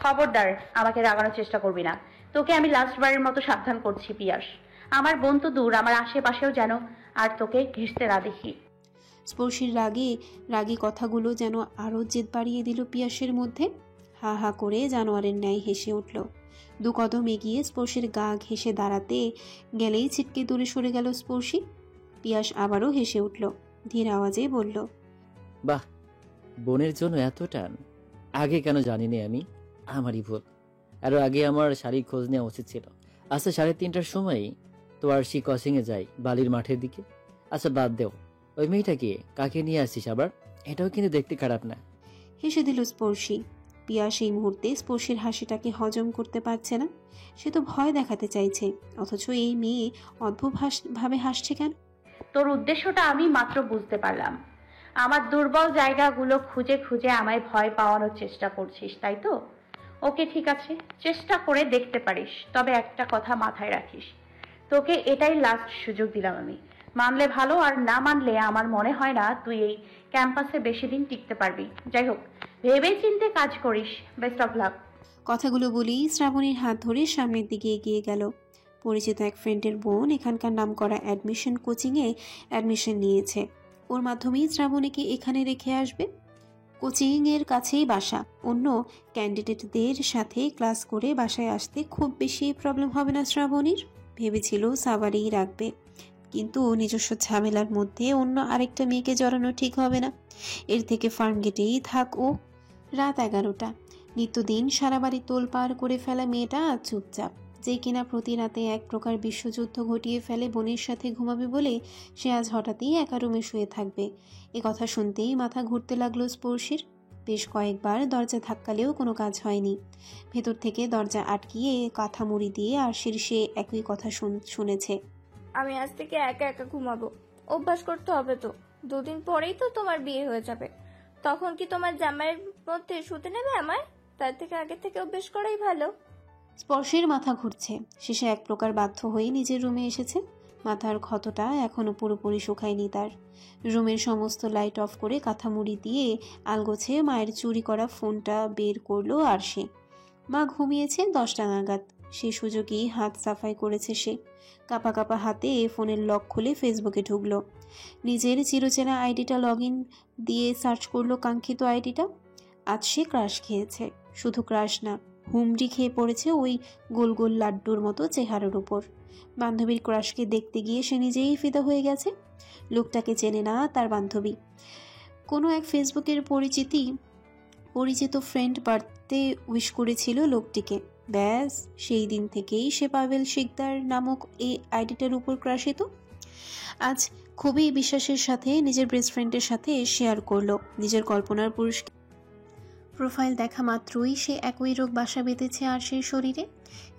খবরদার আমাকে রাগানোর চেষ্টা করবি না। তোকে আমি লাস্ট বারের মতো সাবধান করছি পিয়াস। আমার বোন তো দূর, আমার আশেপাশেও যেন আর তোকে ঘিসতে না দেখি। স্পর্শীর রাগী কথাগুলো যেন আরও জেদ বাড়িয়ে দিল পিয়াসের মধ্যে। হা হা করে জানোয়ারের ন্যায় হেসে উঠল। 2 কদম এগিয়ে স্পর্শীর গা ঘেঁষে দাঁড়াতে গেলেই ছিটকে দূরে সরে গেল স্পর্শী। পিয়াস আবারও হেসে উঠল, ধীর আওয়াজে বলল, বাহ, বোনের জন্য এত টান। আগে কেন জানিনি আমি? আমারই ভুল। আরো আগে আমার শাড়ির খোঁজ নেওয়া উচিত ছিল। আচ্ছা, 3:30টার সময় তো আরশি ক্রসিংয়ে যাই বালির মাঠের দিকে। আচ্ছা বাদ দেও, ওই মেয়েটাকে কাকে নিয়ে আসছিস আবার? এটাও কিন্তু দেখতে খারাপ না। হেসে দিল স্পর্শী। পিয়াস এই মুহূর্তে স্পর্শীর হাসিটাকে হজম করতে পারছে না। সে তো ভয় দেখাতে চাইছে, অথচ এই মেয়ে অদ্ভুত ভাবে হাসছে কেন? তোর উদ্দেশ্যটা আমি মাত্র বুঝতে পারলাম। আমার দুর্বল জায়গাগুলো খুঁজে খুঁজে আমায় ভয় পাওয়ানোর চেষ্টা করছিস, তাই তো? ওকে, ঠিক আছে, চেষ্টা করে দেখতে পারিস। তবে একটা কথা মাথায় রাখিস, তোকে এটাই লাস্ট সুযোগ দিলাম আমি। মানলে ভালো, আর না মানলে আমার মনে হয় না তুই এই ক্যাম্পাসে বেশি দিন টিকতে পারবি। যাই হোক, ভেবে চিন্তে কাজ করিস। Best of luck. কথাগুলো বলেই শ্রাবণীর হাত ধরে সামনের দিকে এগিয়ে গেল। পরিচিত এক ফ্রেন্ডের বোন এখানকার নামকরা অ্যাডমিশন কোচিংয়ে অ্যাডমিশন নিয়েছে। ওর মাধ্যমেই শ্রাবণীকে এখানে রেখে আসবে। কোচিংয়ের কাছেই বাসা। অন্য ক্যান্ডিডেটদের সাথে ক্লাস করে বাসায় আসতে খুব বেশি প্রবলেম হবে না শ্রাবণীর। ভেবেছিল সাভারেই রাখবে, কিন্তু নিজস্ব ঝামেলার মধ্যে অন্য আরেকটা মেয়েকে জড়ানো ঠিক হবে না। এর থেকে ফার্ম গেটেই থাক ও। রাত 11টা। নিত্যদিন সারা বাড়ি তোলপাড় করে ফেলা মেয়েটা আজ চুপচাপ। যে কিনা প্রতি রাতে এক প্রকার বিশ্বযুদ্ধ ঘটিয়ে ফেলে বোনের সাথে ঘুমাবে বলে সে আজ হঠাৎই একা রুমে শুয়ে থাকবে। এ কথা শুনতেই মাথা ঘুরতে লাগলো স্পর্শীর। বেশ কয়েকবার দরজা ধাক্কালেও কোনো কাজ হয়নি। ভেতর থেকে দরজা আটকিয়ে কাঁথা মুড়ি দিয়ে আর সে একই কথা শুনেছে। আমি আজ থেকে একা একা ঘুমাবো। অভ্যাস করতে হবে তো। 2 দিন পরেই তো তোমার বিয়ে হয়ে যাবে। তখন কি তোমার জামাইয়ের মধ্যে শুতে নেবে আমায়? তার থেকে আগে থেকে অভ্যাস করাই ভালো। স্পর্শের মাথা ঘুরছে। শেষে এক প্রকার বাধ্য হয়ে নিজের রুমে এসেছে। মাথার ক্ষতটা এখনো পুরোপুরি শুকায়নি তার। রুমের সমস্ত লাইট অফ করে কাঁথা মুড়ি দিয়ে আলগোছে মায়ের চুরি করা ফোনটা বের করলো আর সে। মা ঘুমিয়েছে 10টা নাগাদ। সেই সুযোগেই হাত সাফাই করেছে সে। কাঁপা কাঁপা হাতে ফোনের লক খুলে ফেসবুকে ঢুকলো। নিজের চিরচেনা আইডিটা লগইন দিয়ে সার্চ করলো কাঙ্ক্ষিত আইডিটা। আজ সে ক্রাশ খেয়েছে। শুধু ক্রাশ না, হুমড়ি খেয়ে পড়েছে ওই গোল গোল লাড্ডুর মতো চেহারার উপর। বান্ধবীর ক্রাশকে দেখতে গিয়ে সে নিজেই ফিদা হয়ে গেছে। লোকটাকে চেনে না তার বান্ধবী। কোনো এক ফেসবুকের পরিচিত ফ্রেন্ড বার্থডে উইশ করেছিল লোকটিকে। ব্যাস, সেই দিন থেকেই সে পাভেল শিকদার নামক এই আইডিটার উপর ক্রাশিত। আজ খুবই বিশ্বাসের সাথে নিজের বেস্ট ফ্রেন্ডের সাথে শেয়ার করলো নিজের কল্পনার পুরুষকে। প্রোফাইল দেখা মাত্রই সে একই রোগ বাসা বেঁধেছে আর সেই শরীরে।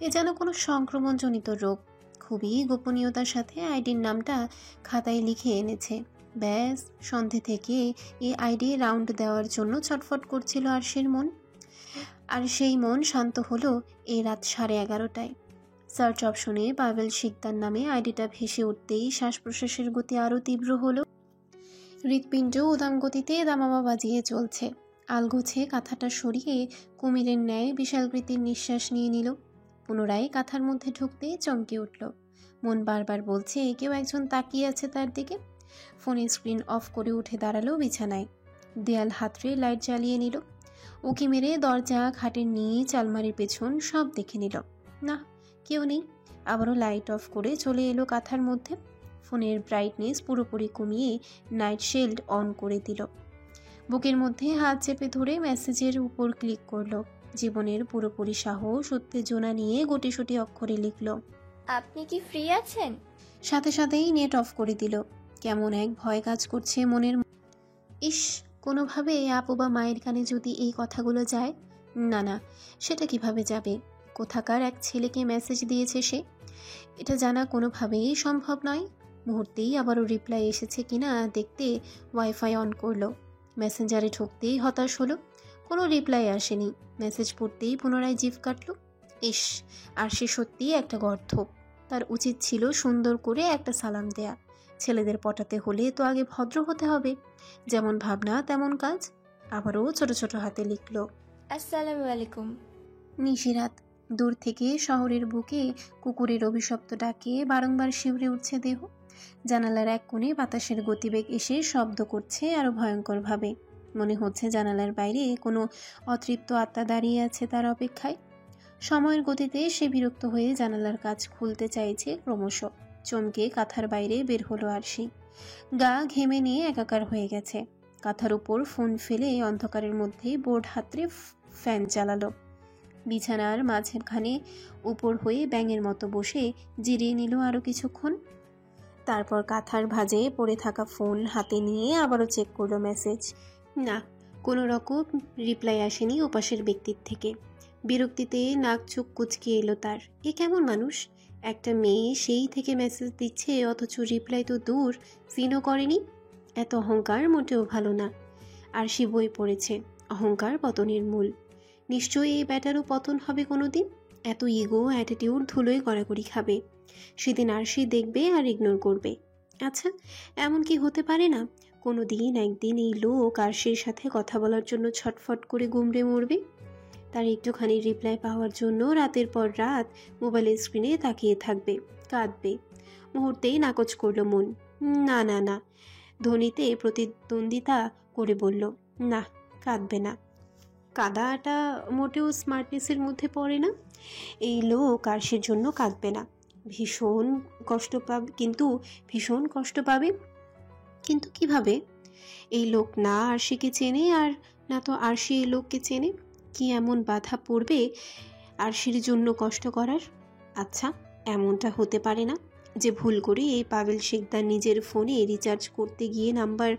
এ যেন কোনো সংক্রমণজনিত রোগ। খুবই গোপনীয়তার সাথে আইডির নামটা খাতায় লিখে এনেছে। ব্যাস, সন্ধে থেকে এই আইডি রাউন্ড দেওয়ার জন্য ছটফট করছিল আরশির মন। আর সেই মন শান্ত হলো এই রাত 11:30টায়। সার্চ অপশনে পাভেল শিকদার নামে আইডিটা ভেসে উঠতেই শ্বাস প্রশ্বাসের গতি আরও তীব্র হলো। হৃৎপিণ্ড উদাম গতিতে দামামা বাজিয়ে চলছে। আলগোছে কাঁথাটা সরিয়ে কুমিরের ন্যায় বিশালকৃতির নিঃশ্বাস নিয়ে নিল। পুনরায় কাঁথার মধ্যে ঢুকতে চমকে উঠল। মন বারবার বলছে কেউ একজন তাকিয়ে আছে তার দিকে। ফোনের স্ক্রিন অফ করে উঠে দাঁড়ালো বিছানায়। দেয়াল হাতড়ে লাইট জ্বালিয়ে নিল। উকি মেরে দরজা, খাটের নিচ, আলমারির পেছন সব দেখে নিল। না, কেউ নেই। আবারও লাইট অফ করে চলে এলো কাঁথার মধ্যে। ফোনের ব্রাইটনেস পুরোপুরি কমিয়ে নাইট শেল্ড অন করে দিল। বুকের মধ্যে হাত চেপে ধরে মেসেজের উপর ক্লিক করলো। জীবনের পুরোপুরি সাহস উত্তেজনা নিয়ে গুটিসুটি অক্ষরে লিখল, আপনি কি ফ্রি আছেন? সাথে সাথেই নেট অফ করে দিল। কেমন এক ভয় কাজ করছে মনের। ইস, কোনোভাবে আপু বা মায়ের কানে যদি এই কথাগুলো যায়। না না, সেটা কিভাবে যাবে? কোথাকার এক ছেলেকে মেসেজ দিয়েছে সে, এটা জানা কোনোভাবেই সম্ভব নয়। মুহূর্তেই আবারও রিপ্লাই এসেছে কিনা দেখতে ওয়াইফাই অন করলো। মেসেঞ্জারে ঢুকতেই হতাশ হলো, কোনো রিপ্লাই আসেনি। মেসেজ পড়তেই পুনরায় জিভ কাটল। ইস, আর সে সত্যিই একটা গর্ধপ। তার উচিত ছিল সুন্দর করে একটা সালাম দেয়া। ছেলেদের পটাতে হলে তো আগে ভদ্র হতে হবে। যেমন ভাবনা তেমন কাজ। আবারও ছোট ছোট হাতে লিখল, আসসালামু আলাইকুম। নিশিরাত। দূর থেকে শহরের বুকে কুকুরের অভিশপ্ত ডাকে বারংবার শিউরে উঠছে দেহ। জানালার এক কোণে বাতাসের গতিবেগ এসে শব্দ করছে আরো ভয়ঙ্করভাবে। মনে হচ্ছে জানালার বাইরে কোনো অতৃপ্ত আত্মা দাঁড়িয়ে আছে তার অপেক্ষায়। সময়ের গতিতে সে বিরক্ত হয়ে জানালার কাজ খুলতে চাইছে ক্রমশ। চমকে কাঁথার বাইরে বের হলো আরশি। গা ঘেমে নিয়ে একাকার হয়ে গেছে। কাঁথার উপর ফোন ফেলে অন্ধকারের মধ্যে বোর্ড হাতড়ে ফ্যান চালালো। বিছানার মাঝখানে উপর হয়ে ব্যাঙের মতো বসে জিরিয়ে নিল আরও কিছুক্ষণ। তারপর কাঁথার ভাঁজে পড়ে থাকা ফোন হাতে নিয়ে আবারও চেক করলো মেসেজ। না, কোনো রকম রিপ্লাই আসেনি ওপাশের ব্যক্তির থেকে। বিরক্তিতে নাক চোখ কুচকে এলো তার। এ কেমন মানুষ? একটা মেয়ে সেই থেকে মেসেজ দিচ্ছে অথচ রিপ্লাই তো দূর, সিনও করেনি। এত অহংকার মোটেও ভালো না। আর সে বই পড়েছে, অহংকার পতনের মূল। নিশ্চয়ই এই ব্যাটারও পতন হবে কোনো দিন। এত ইগো অ্যাটিটিউড ধুলোয় গড়াগড়ি খাবে। সেদিন আর সে দেখবে আর ইগনোর করবে। আচ্ছা, এমন কি হতে পারে না কোনো দিন একদিন এই লোক আরশির সাথে কথা বলার জন্য ছটফট করে গুমড়ে মরবে? তার একটুখানি রিপ্লাই পাওয়ার জন্য রাতের পর রাত মোবাইলের স্ক্রিনে তাকিয়ে থাকবে, কাঁদবে। মুহূর্তেই নাকচ করলো মন। না না না, ধ্বনিতে প্রতিদ্বন্দ্বিতা করে বলল, না, কাঁদবে না। কাঁদাটা মোটেও স্মার্টনেসের মধ্যে পড়ে না। এই লোক আরশির জন্য কাঁদবে না। ভীষণ কষ্ট পাবে, ভীষণ কষ্ট পাবে। কিন্তু কিভাবে? এই লোক না আরশিকে চেনে, আর না তো আরশি এই লোককে চেনে। কি এমন বাধা পড়বে আরশির জন্য কষ্ট করার? আচ্ছা, এমনটা হতে পারে না যে ভুল করে এই পাভেল শিকদার নিজের ফোনে রিচার্জ করতে গিয়ে নাম্বার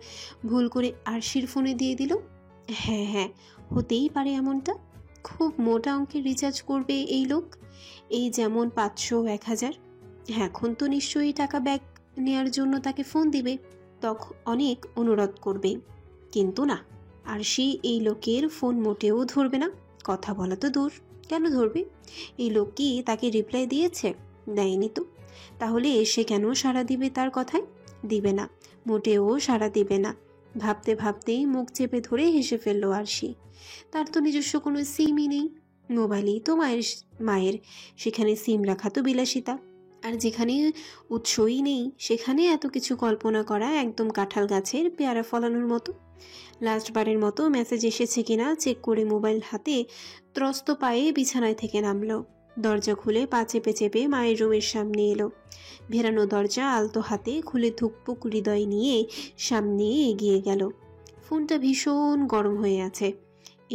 ভুল করে আরশির ফোনে দিয়ে দিল? হ্যাঁ হ্যাঁ, হতেই পারে এমনটা। খুব মোটা অঙ্কের রিচার্জ করবে এই লোক, এই যেমন 500-1000। এখন তো নিশ্চয়ই টাকা ব্যাক নেয়ার জন্য তাকে ফোন দিবে, তখন অনেক অনুরোধ করবে। কিন্তু না, আরশি এই লোকের ফোন মোটেও ধরবে না। কথা বলা তো দূর, কেন ধরবে? এই লোক কি তাকে রিপ্লাই দিয়েছে? দেয়নি তো। তাহলে সে কেন সাড়া দিবে তার কথায়? দিবে না, মোটেও সাড়া দিবে না। ভাবতে ভাবতেই মুখ চেপে ধরে হেসে ফেললো আরশি। তার তো নিজস্ব কোনো সিমই নেই। মোবাইলেই তো মায়ের, সেখানে সিম রাখা তো বিলাসিতা। আর যেখানে উৎসই নেই সেখানে এত কিছু কল্পনা করা একদম কাঁঠাল গাছের পেয়ারা ফলানোর মতো। লাস্টবারের মতো মেসেজ এসেছে কিনা চেক করে মোবাইল হাতে ত্রস্ত পায়ে বিছানায় থেকে নামলো। দরজা খুলে পা চেপে চেপে মায়ের রুমের সামনে এলো। ভেরানো দরজা আলতো হাতে খুলে ধুকপুক হৃদয় নিয়ে সামনে এগিয়ে গেল। ফোনটা ভীষণ গরম হয়ে আছে।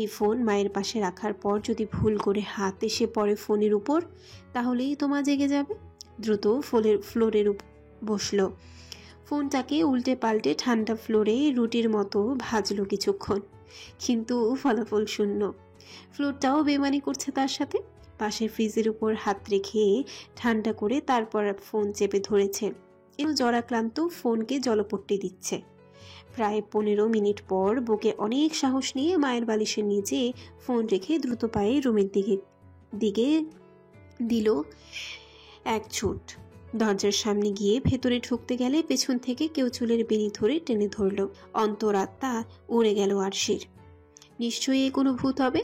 এই ফোন মায়ের পাশে রাখার পর যদি ভুল করে হাত এসে পড়ে ফোনের উপর, তাহলেই তো মা জেগে যাবে। দ্রুত ফ্লোরের বসলো। ফোনটাকে উল্টে পাল্টে ঠান্ডা ফ্লোরে রুটির মতো ভাজলো কিছুক্ষণ, কিন্তু ফলাফল শূন্য। ফ্লোরটাও বেমানি করছে তার সাথে। পাশের ফ্রিজের উপর হাত রেখে ঠান্ডা করে তারপর ফোন চেপে ধরেছে। এও জরাক্লান্ত ফোনকে জলপট্টি দিচ্ছে। প্রায় 15 মিনিট পর বুকে অনেক সাহস নিয়ে মায়ের বালিশের নিচে ফোন রেখে দ্রুত পায়ে রুমের দিকে দিল এক ছুট। দরজার সামনে গিয়ে ভেতরে ঢুকতে গেলে পেছন থেকে কেউ চুলের বেনি ধরে টেনে ধরল। অন্তরাত্মা উড়ে গেল আরশির। নিশ্চয়ই কোনো ভূত হবে।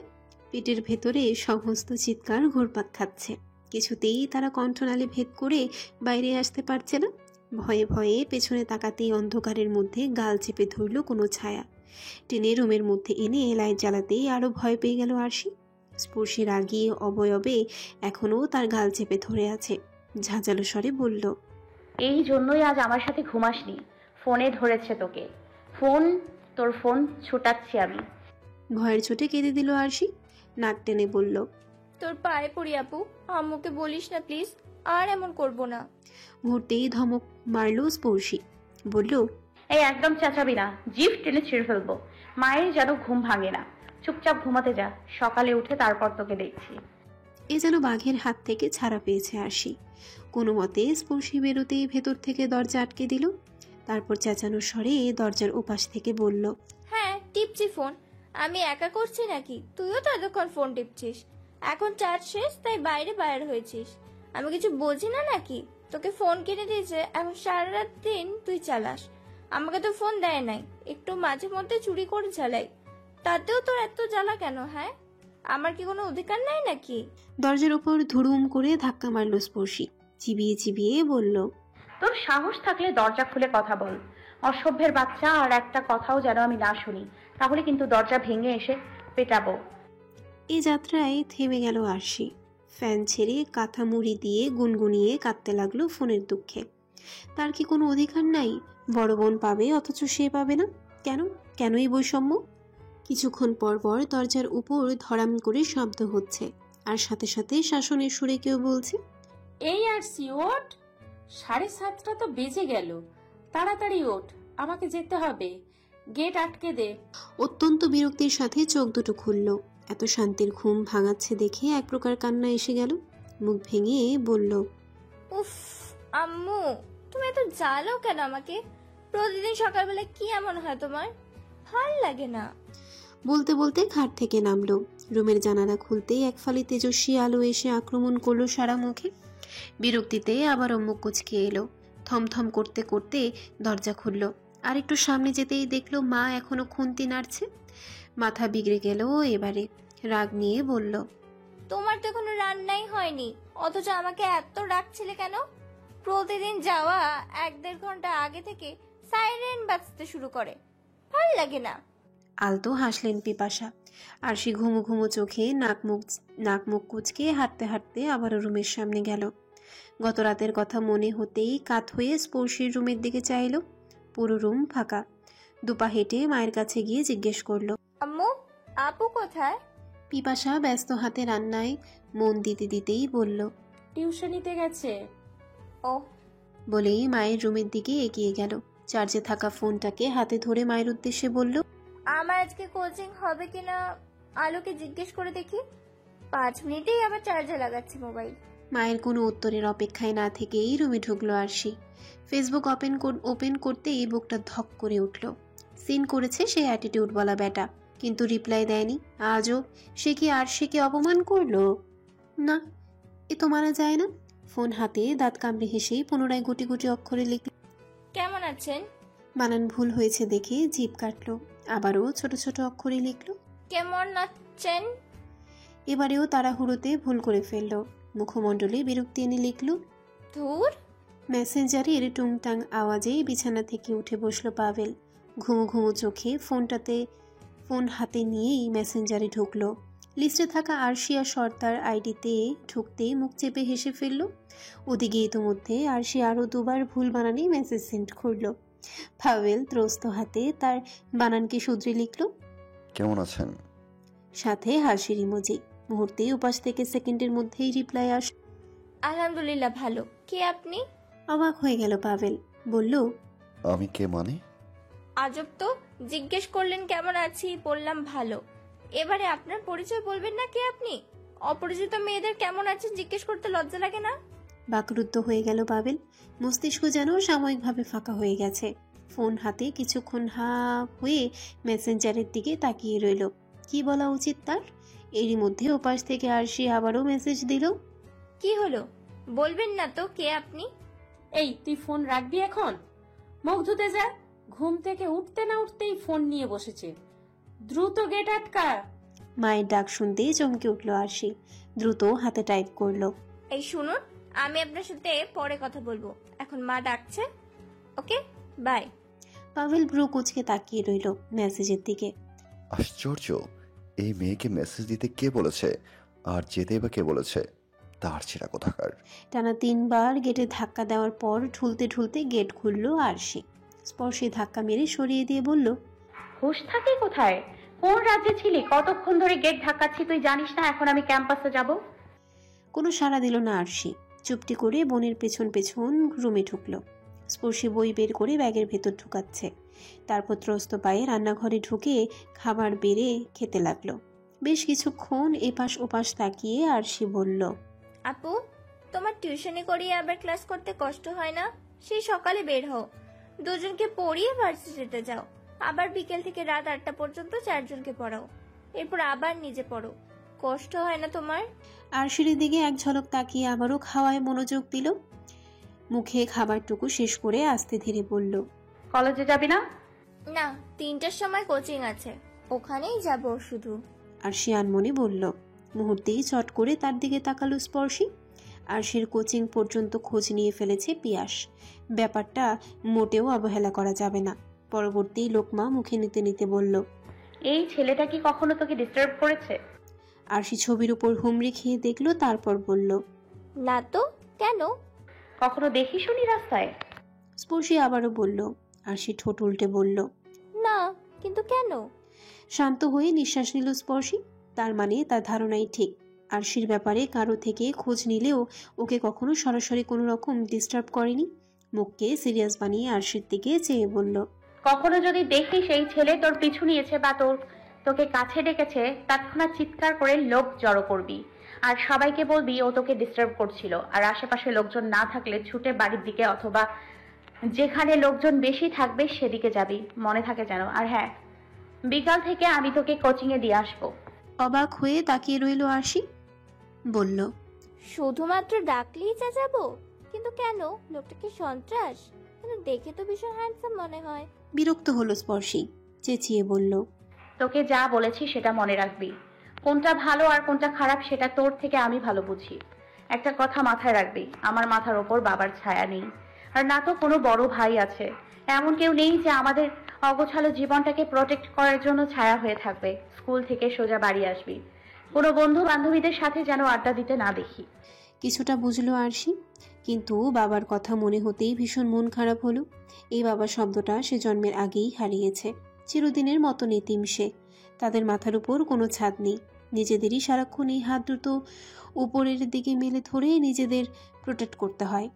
পেটের ভেতরে সমস্ত চিৎকার ঘুরপাক খাচ্ছে। কিছুতেই তারা কণ্ঠনালী ভেদ করে বাইরে আসতে পারছে না। ভয়ে ভয়ে পেছনে তাকাতেই অন্ধকারের মধ্যে গাল চেপে ধরল কোনো ছায়া। টেনে রুমের মধ্যে এনে লাইট জ্বালাতেই আরো ভয় পেয়ে গেল আরশি। স্পর্শের আগে অবয়বে এখনও তার গাল চেপে ধরে আছে। ঝাঁঝালো স্বরে বলল, এই জন্যই আজ আমার সাথে ঘুমাসনি। ফোনে ধরেছে তোকে। তোর ফোন ছুটাচ্ছি আমি। ভয়ের চোটে কেঁদে দিল আরশি। নাক টেনে বলল, তোর পায়ে পড়ি আপু, আম্মুকে বলিস না প্লিজ, আর এমন করব না। মুহূর্তেই ধমক মারল স্পর্শী। বলল, এই একদম চেঁচাবি না, জিভ টেনে ছিঁড়ে ফেলবো। মায়ের যেন ঘুম ভাঙে না। চুপচাপ ঘুমাতে যা, সকালে উঠে তারপর তোকে দেখছি। এ যেন বাঘের হাত থেকে ছাড়া পেয়েছে আরশি। কোনো মতে স্পর্শী বেরোতেই ভেতর থেকে দরজা আটকে দিল। তারপর চেঁচানোর স্বরে দরজার ওপাশ থেকে বলল, হ্যাঁ টিপছি ফোন। আমি একা করছি নাকি? তুইও তো এতক্ষণ ফোন টিপছিস। এখন চার্জ শেষ তাই বাইরে হয়েছিস। আমি কিছু বুঝি না নাকি? তোকে ফোন কিনে দিয়েছে, এখন সারা রাত দিন তুই চালাস। আমাকে তো ফোন দেয় নাই, একটু মাঝে মধ্যে চুরি করে চালাই। তাতেও তোর এত জ্বালা কেন? হ্যাঁ, আমার কি কোনো অধিকার নাই নাকি? দরজার ওপর ধুড়ুম করে ধাক্কা মারল স্পর্শী। চিবিয়ে চিবিয়ে বলল, তোর সাহস থাকলে দরজা খুলে কথা বল। অসভ্যের বাচ্চা, আর একটা কথাও যেন আমি না শুনি, তাহলে কিন্তু দরজা ভেঙে এসে পেটাবো। এই যাত্রায় থেমে গেল আরশি। ফ্যান ছেড়ে কাঁথা মুড়ি দিয়ে গুনগুনিয়ে কাঁদতে লাগলো ফোনের দুঃখে। তার কি কোনো অধিকার নাই? বড় বোন পাবে অথচ সে পাবে না কেন? কেনই বৈষম্য? কিছুক্ষণ পর পর দরজার উপর ধরাম করে শব্দ হচ্ছে, আর সাথে সাথে শাসনের সুরে কেউ বলছে, এই আরশি ওঠ, 7:30 তো বেজে গেল, তাড়াতাড়ি ওঠ, আমাকে যেতে হবে, গেট আটকে দে। অত্যন্ত বিরক্তির সাথে চোখ দুটো খুলল। এত শান্তির ঘুম ভাঙাচ্ছে দেখে এক প্রকার কান্না এসে গেল। মুখ ভেঙে বলল, উফ আম্মু, তুমি এত জ্বালাও কেন আমাকে? প্রতিদিন সকালবেলা কি এমন হয় তোমার? ভাল লাগে না। বলতে বলতে খাট থেকে নামলো। রুমের জানালা খুলতেই এক ফালি তেজস্বী আলো এসে আক্রমণ করলো সারা মুখে। বিরক্তিতে আবারও মুখ কুঁচকে এলো। থমথম করতে করতে দরজা খুলল। আর একটু সামনে যেতেই দেখলো মা এখনো খুন্তি নাড়ছে। মাথা বিগড়ে গেল এবারে। রাগ নিয়ে বলল, তোমার তো এখনো রান্নাই হয়নি, অথচ আমাকে এত ডাকছিলে কেন? প্রতিদিন যাওয়া 1-1.5 ঘন্টা আগে থেকে সাইরেন বাজতে শুরু করে, ভাল লাগে না। আলতো হাসলেন পিপাসা। আরশি ঘুমো ঘুমো চোখে নাক মুখ কুচকে হাঁটতে হাঁটতে আবারও রুমের সামনে গেল। গত রাতের কথা মনে হতেই কাত হয়ে স্পর্শীর রুমের দিকে চাইল। পুরো রুম ফাঁকা। দুপা হেঁটে মায়ের কাছে গিয়ে জিজ্ঞেস করলো, আম্মু, আপু কোথায়? পিপাসা ব্যস্ত হাতে রান্নায় মন দিতে দিতেই বলল, টিউশনিতে গেছে। ও বলেই মায়ের রুমের দিকে এগিয়ে গেল। চার্জে থাকা ফোনটাকে হাতে ধরে মায়ের উদ্দেশ্যে বলল, আমার আজকে কোচিং হবে কিনা আলোকে জিজ্ঞেস করে দেখি। 5 মিনিটেই আবার চার্জে লাগাচ্ছি মোবাইল। মায়ের কোনো উত্তরের অপেক্ষায় না থেকেই রুমে ঢুকলো আরশি। ফেসবুক ওপেন করতেই বুকটা ধক করে উঠল। সিন করেছে সে অ্যাটিটিউড বলা ব্যাটা, কিন্তু রিপ্লাই দেয়নি। আজও সে কি আরশিকে অপমান করলো? না, এ তো মানা যায় না। ফোন হাতে দাঁত কামড়ে হেসেই পুনরায় গুটি গুটি অক্ষরে লিখল, কেমন আছেন? বানান ভুল হয়েছে দেখে জিভ কাটলো। আবারও ছোট ছোট অক্ষরে লিখল, কেমন আছেন। এবারেও তাড়াহুড়োতে ভুল করে ফেললো। মুখমণ্ডলে বিরক্তি এনে লিখল, ধুর। মেসেঞ্জারের টুংটাং আওয়াজে বিছানা থেকে উঠে বসলো পাভেল। ঘুমো ঘুমো চোখে ফোন হাতে নিয়েই মেসেঞ্জারে ঢুকলো। লিস্টে থাকা আরশিয়া সর্দার আইডিতে ঢুকতেই মুখ চেপে হেসে ফেলল। ওদিকে ইতোমধ্যে আরশি আরও 2বার ভুল বানানে মেসেজ সেন্ড করলো। পাভেল ত্রস্ত হাতে তার বানানকে শুধরে লিখল, কেমন আছেন? সাথে হাসির ইমোজি। মুহূর্তেই উপাস থেকে সেকেন্ডের মধ্যেই রিপ্লাই আলহামদুলিল্লাহ ভালো। কে আপনি? অবাক হয়ে গেল পাভেল। বলল, আমি কে মানে? আজব তো, জিজ্ঞেস করলেন কেমন আছি, বললাম ভালো। এবারে আপনার পরিচয় বলবেন না কে আপনি? অপরিচিত মেয়েদের কেমন আছেন জিজ্ঞেস করতে লজ্জা লাগে না? বাকরুদ্ধ হয়ে গেল পাবেল। মস্তিষ্ক যেন সাময়িকভাবে ফাঁকা হয়ে গেছে। ফোন হাতে কিছুক্ষণ হা হয়ে মেসেঞ্জারের দিকে তাকিয়ে রইল। কি বলা উচিত তার? এরই মধ্যে ওপাশ থেকে আরশি আবারও মেসেজ দিল। কি হলো, বলবেন না তো কে আপনি? এই তুই ফোন রাখবি এখন? মুখ ধুতে যা। ঘুম থেকে উঠতে না উঠতেই ফোন নিয়ে বসেছে। দ্রুত গেট আটকা। মায়ের ডাক শুনতেই চমকে উঠল আরশি। দ্রুত হাতে টাইপ করলো। এই শুনুন, আমি আপনার সাথে পরে কথা বলবো, এখন মা ডাকছে। ওকে, বাই। পাভেল ব্রু কুচকে তাকিয়ে রইল মেসেজের দিকে। আশ্চর্য, এই মেয়েকে মেসেজ দিতে কে বলেছে, আর যেতে বা কে বলেছে? তার ছেঁড়া কোথাকার। টানা 3 বার গেটে ধাক্কা দেওয়ার পর ঠুলতে ঠুলতে গেট খুলল আরশি। স্পর্শে ধাক্কা মেরে সরিয়ে দিয়ে বলল, হুশ থাকে কোথায়? কোন রাজ্যে ছিলি? কতক্ষণ ধরে গেট ধাক্কাচ্ছি, তুই জানিস না এখন আমি ক্যাম্পাসে যাব? কোনো সাড়া দিল না আরশি। চুপটি করে বোনের পেছন পেছন রুমে ঢুকলো। স্পর্শী বই বের করে ব্যাগের ভেতর ঢুকাচ্ছে। তারপর ত্রস্ত পায়ে রান্নাঘরে ঢুকে খাবার বেড়ে খেতে লাগলো। বেশ কিছুক্ষণ এপাশ ওপাশ তাকিয়ে আরশি বলল, আপু, তোমার টিউশনি করিয়ে আবার ক্লাস করতে কষ্ট হয় না? সেই সকালে বের হও, দুজনকে পড়িয়ে ভার্সিটিতে যাও, আবার বিকেল থেকে রাত 8টা পর্যন্ত 4 জনকে পড়াও, এরপর আবার নিজে পড়ো। কষ্ট হয় না তোমার? আরশির দিকে এক ঝলক তাকিয়ে আবারও খাওয়ায় মনোযোগ দিল। মুখে খাবারটুকু শেষ করে আস্তে ধীরে বলল, কলেজে যাবি না? না, 3টার সময় কোচিং আছে, ওখানেই যাব শুধু। আরশি আনমনে বলল। মুহূর্তেই চট করে তার দিকে তাকালো স্পর্শী। আরশির কোচিং পর্যন্ত খোঁজ নিয়ে ফেলেছে পিয়াস। ব্যাপারটা মোটেও অবহেলা করা যাবে না। পরবর্তী লোকমা মুখে নিতে নিতে বলল, এই ছেলেটা কি কখনো তোকে ডিস্টার্ব করেছে? আরশি ছবির উপর হুমড়ি খেয়ে দেখলো, তারপর বলল, না তো, কেন? কখনো দেখি শুনি রাস্তায়? স্পর্শী আবারও বলল। আরশি ঠোঁট উল্টে বলল, না, কিন্তু কেন? শান্ত হয়ে নিঃশ্বাস নিল স্পর্শী। তার মানে তার ধারণাই ঠিক। আরশির ব্যাপারে কারো থেকে খোঁজ নিলেও ওকে কখনো সরাসরি কোনো রকম ডিস্টার্ব করেনি। মুখকে সিরিয়াস বানিয়ে আরশির দিকে চেয়ে বলল, কখনো যদি দেখি সেই ছেলে তোর পিছু নিয়েছে বা তোকে কাছে ডেকেছে, তৎক্ষণাৎ চিৎকার করে লোক জড়ো করবি আর সবাইকে বলবি ও তোকে ডিস্টার্ব করছিল। আর আশেপাশে লোকজন না থাকলে ছুটে বাড়ির দিকে অথবা যেখানে লোকজন বেশি থাকবে সেদিকে যাবি, মনে থাকে যেন। আর হ্যাঁ, বিকাল থেকে আমি তোকে কোচিংয়ে দিয়ে আসবো। অবাক হয়ে তাকিয়ে রইল আরশি। বলল, শুধুমাত্র ডাকলেই যাবো? কিন্তু কেন? লোকটা কি সন্ত্রাস? কিন্তু দেখে তো ভীষণ হ্যান্ডসাম মনে হয়। বিরক্ত হলো স্পর্শী, চেঁচিয়ে বলল, তোকে যা বলেছি সেটা মনে রাখবি। কোনটা ভালো আর কোনটা খারাপ সেটা তোর থেকে আমি ভালো বুঝি। একটা কথা মাথায় রাখবি, আমার মাথার ওপর বাবার ছায়া নেই, আর না তো কোনো বড় ভাই আছে। এমন কেউ নেই যে আমাদের অগোছালো জীবনটাকে প্রোটেক্ট করার জন্য ছায়া হয়ে থাকবে। স্কুল থেকে সোজা বাড়ি আসবি, কোনো বন্ধু বান্ধবীদের সাথে যেন আড্ডা দিতে না দেখি। কিছুটা বুঝলো আরশি, কিন্তু বাবার কথা মনে হতেই ভীষণ মন খারাপ হলো। এই বাবা শব্দটা সে জন্মের আগেই হারিয়েছে। চিরদিনের মতো নেতিম সে। তাদের মাথার উপর কোনো ছাদ নেই। নিজেদেরই সারাক্ষণ এই হাত দুটো উপরের দিকে মেলে ধরে নিজেদের প্রোটেক্ট করতে হয়।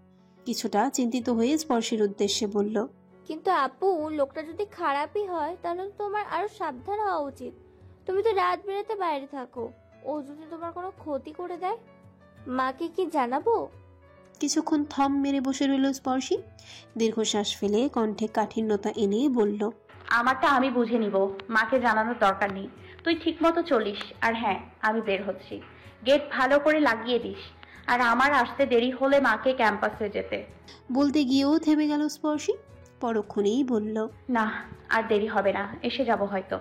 কিছুটা চিন্তিত হয়ে স্পর্শের উদ্দেশ্যে বলল, কিন্তু আপু, লোকটা যদি খারাপই হয় তাহলে তো তোমার আরো সাবধান হওয়া উচিত। তুমি তো রাত বেরাতে বাইরে থাকো, ও যদি তোমার কোনো ক্ষতি করে দেয়, মাকে কি জানাবো? কিছুক্ষণ থম মেরে বসে রইল স্পর্শী। দীর্ঘশ্বাস ফেলে কণ্ঠে কাঠিন্যতা এনে বলল, আমারটা আমি বুঝে নিব, মাকে জানানোর দরকার নেই। তুই ঠিক মতো চলিস। আর হ্যাঁ, আমি বের হচ্ছি, গেট ভালো করে লাগিয়ে দিস। আর আমার আসতে দেরি হলে মাকে ক্যাম্পাসে যেতে বলতে গিয়েও থেমে গেল স্পর্শী। পরক্ষণেই বলল, না, আর দেরি হবে না, এসে যাব হয়তো।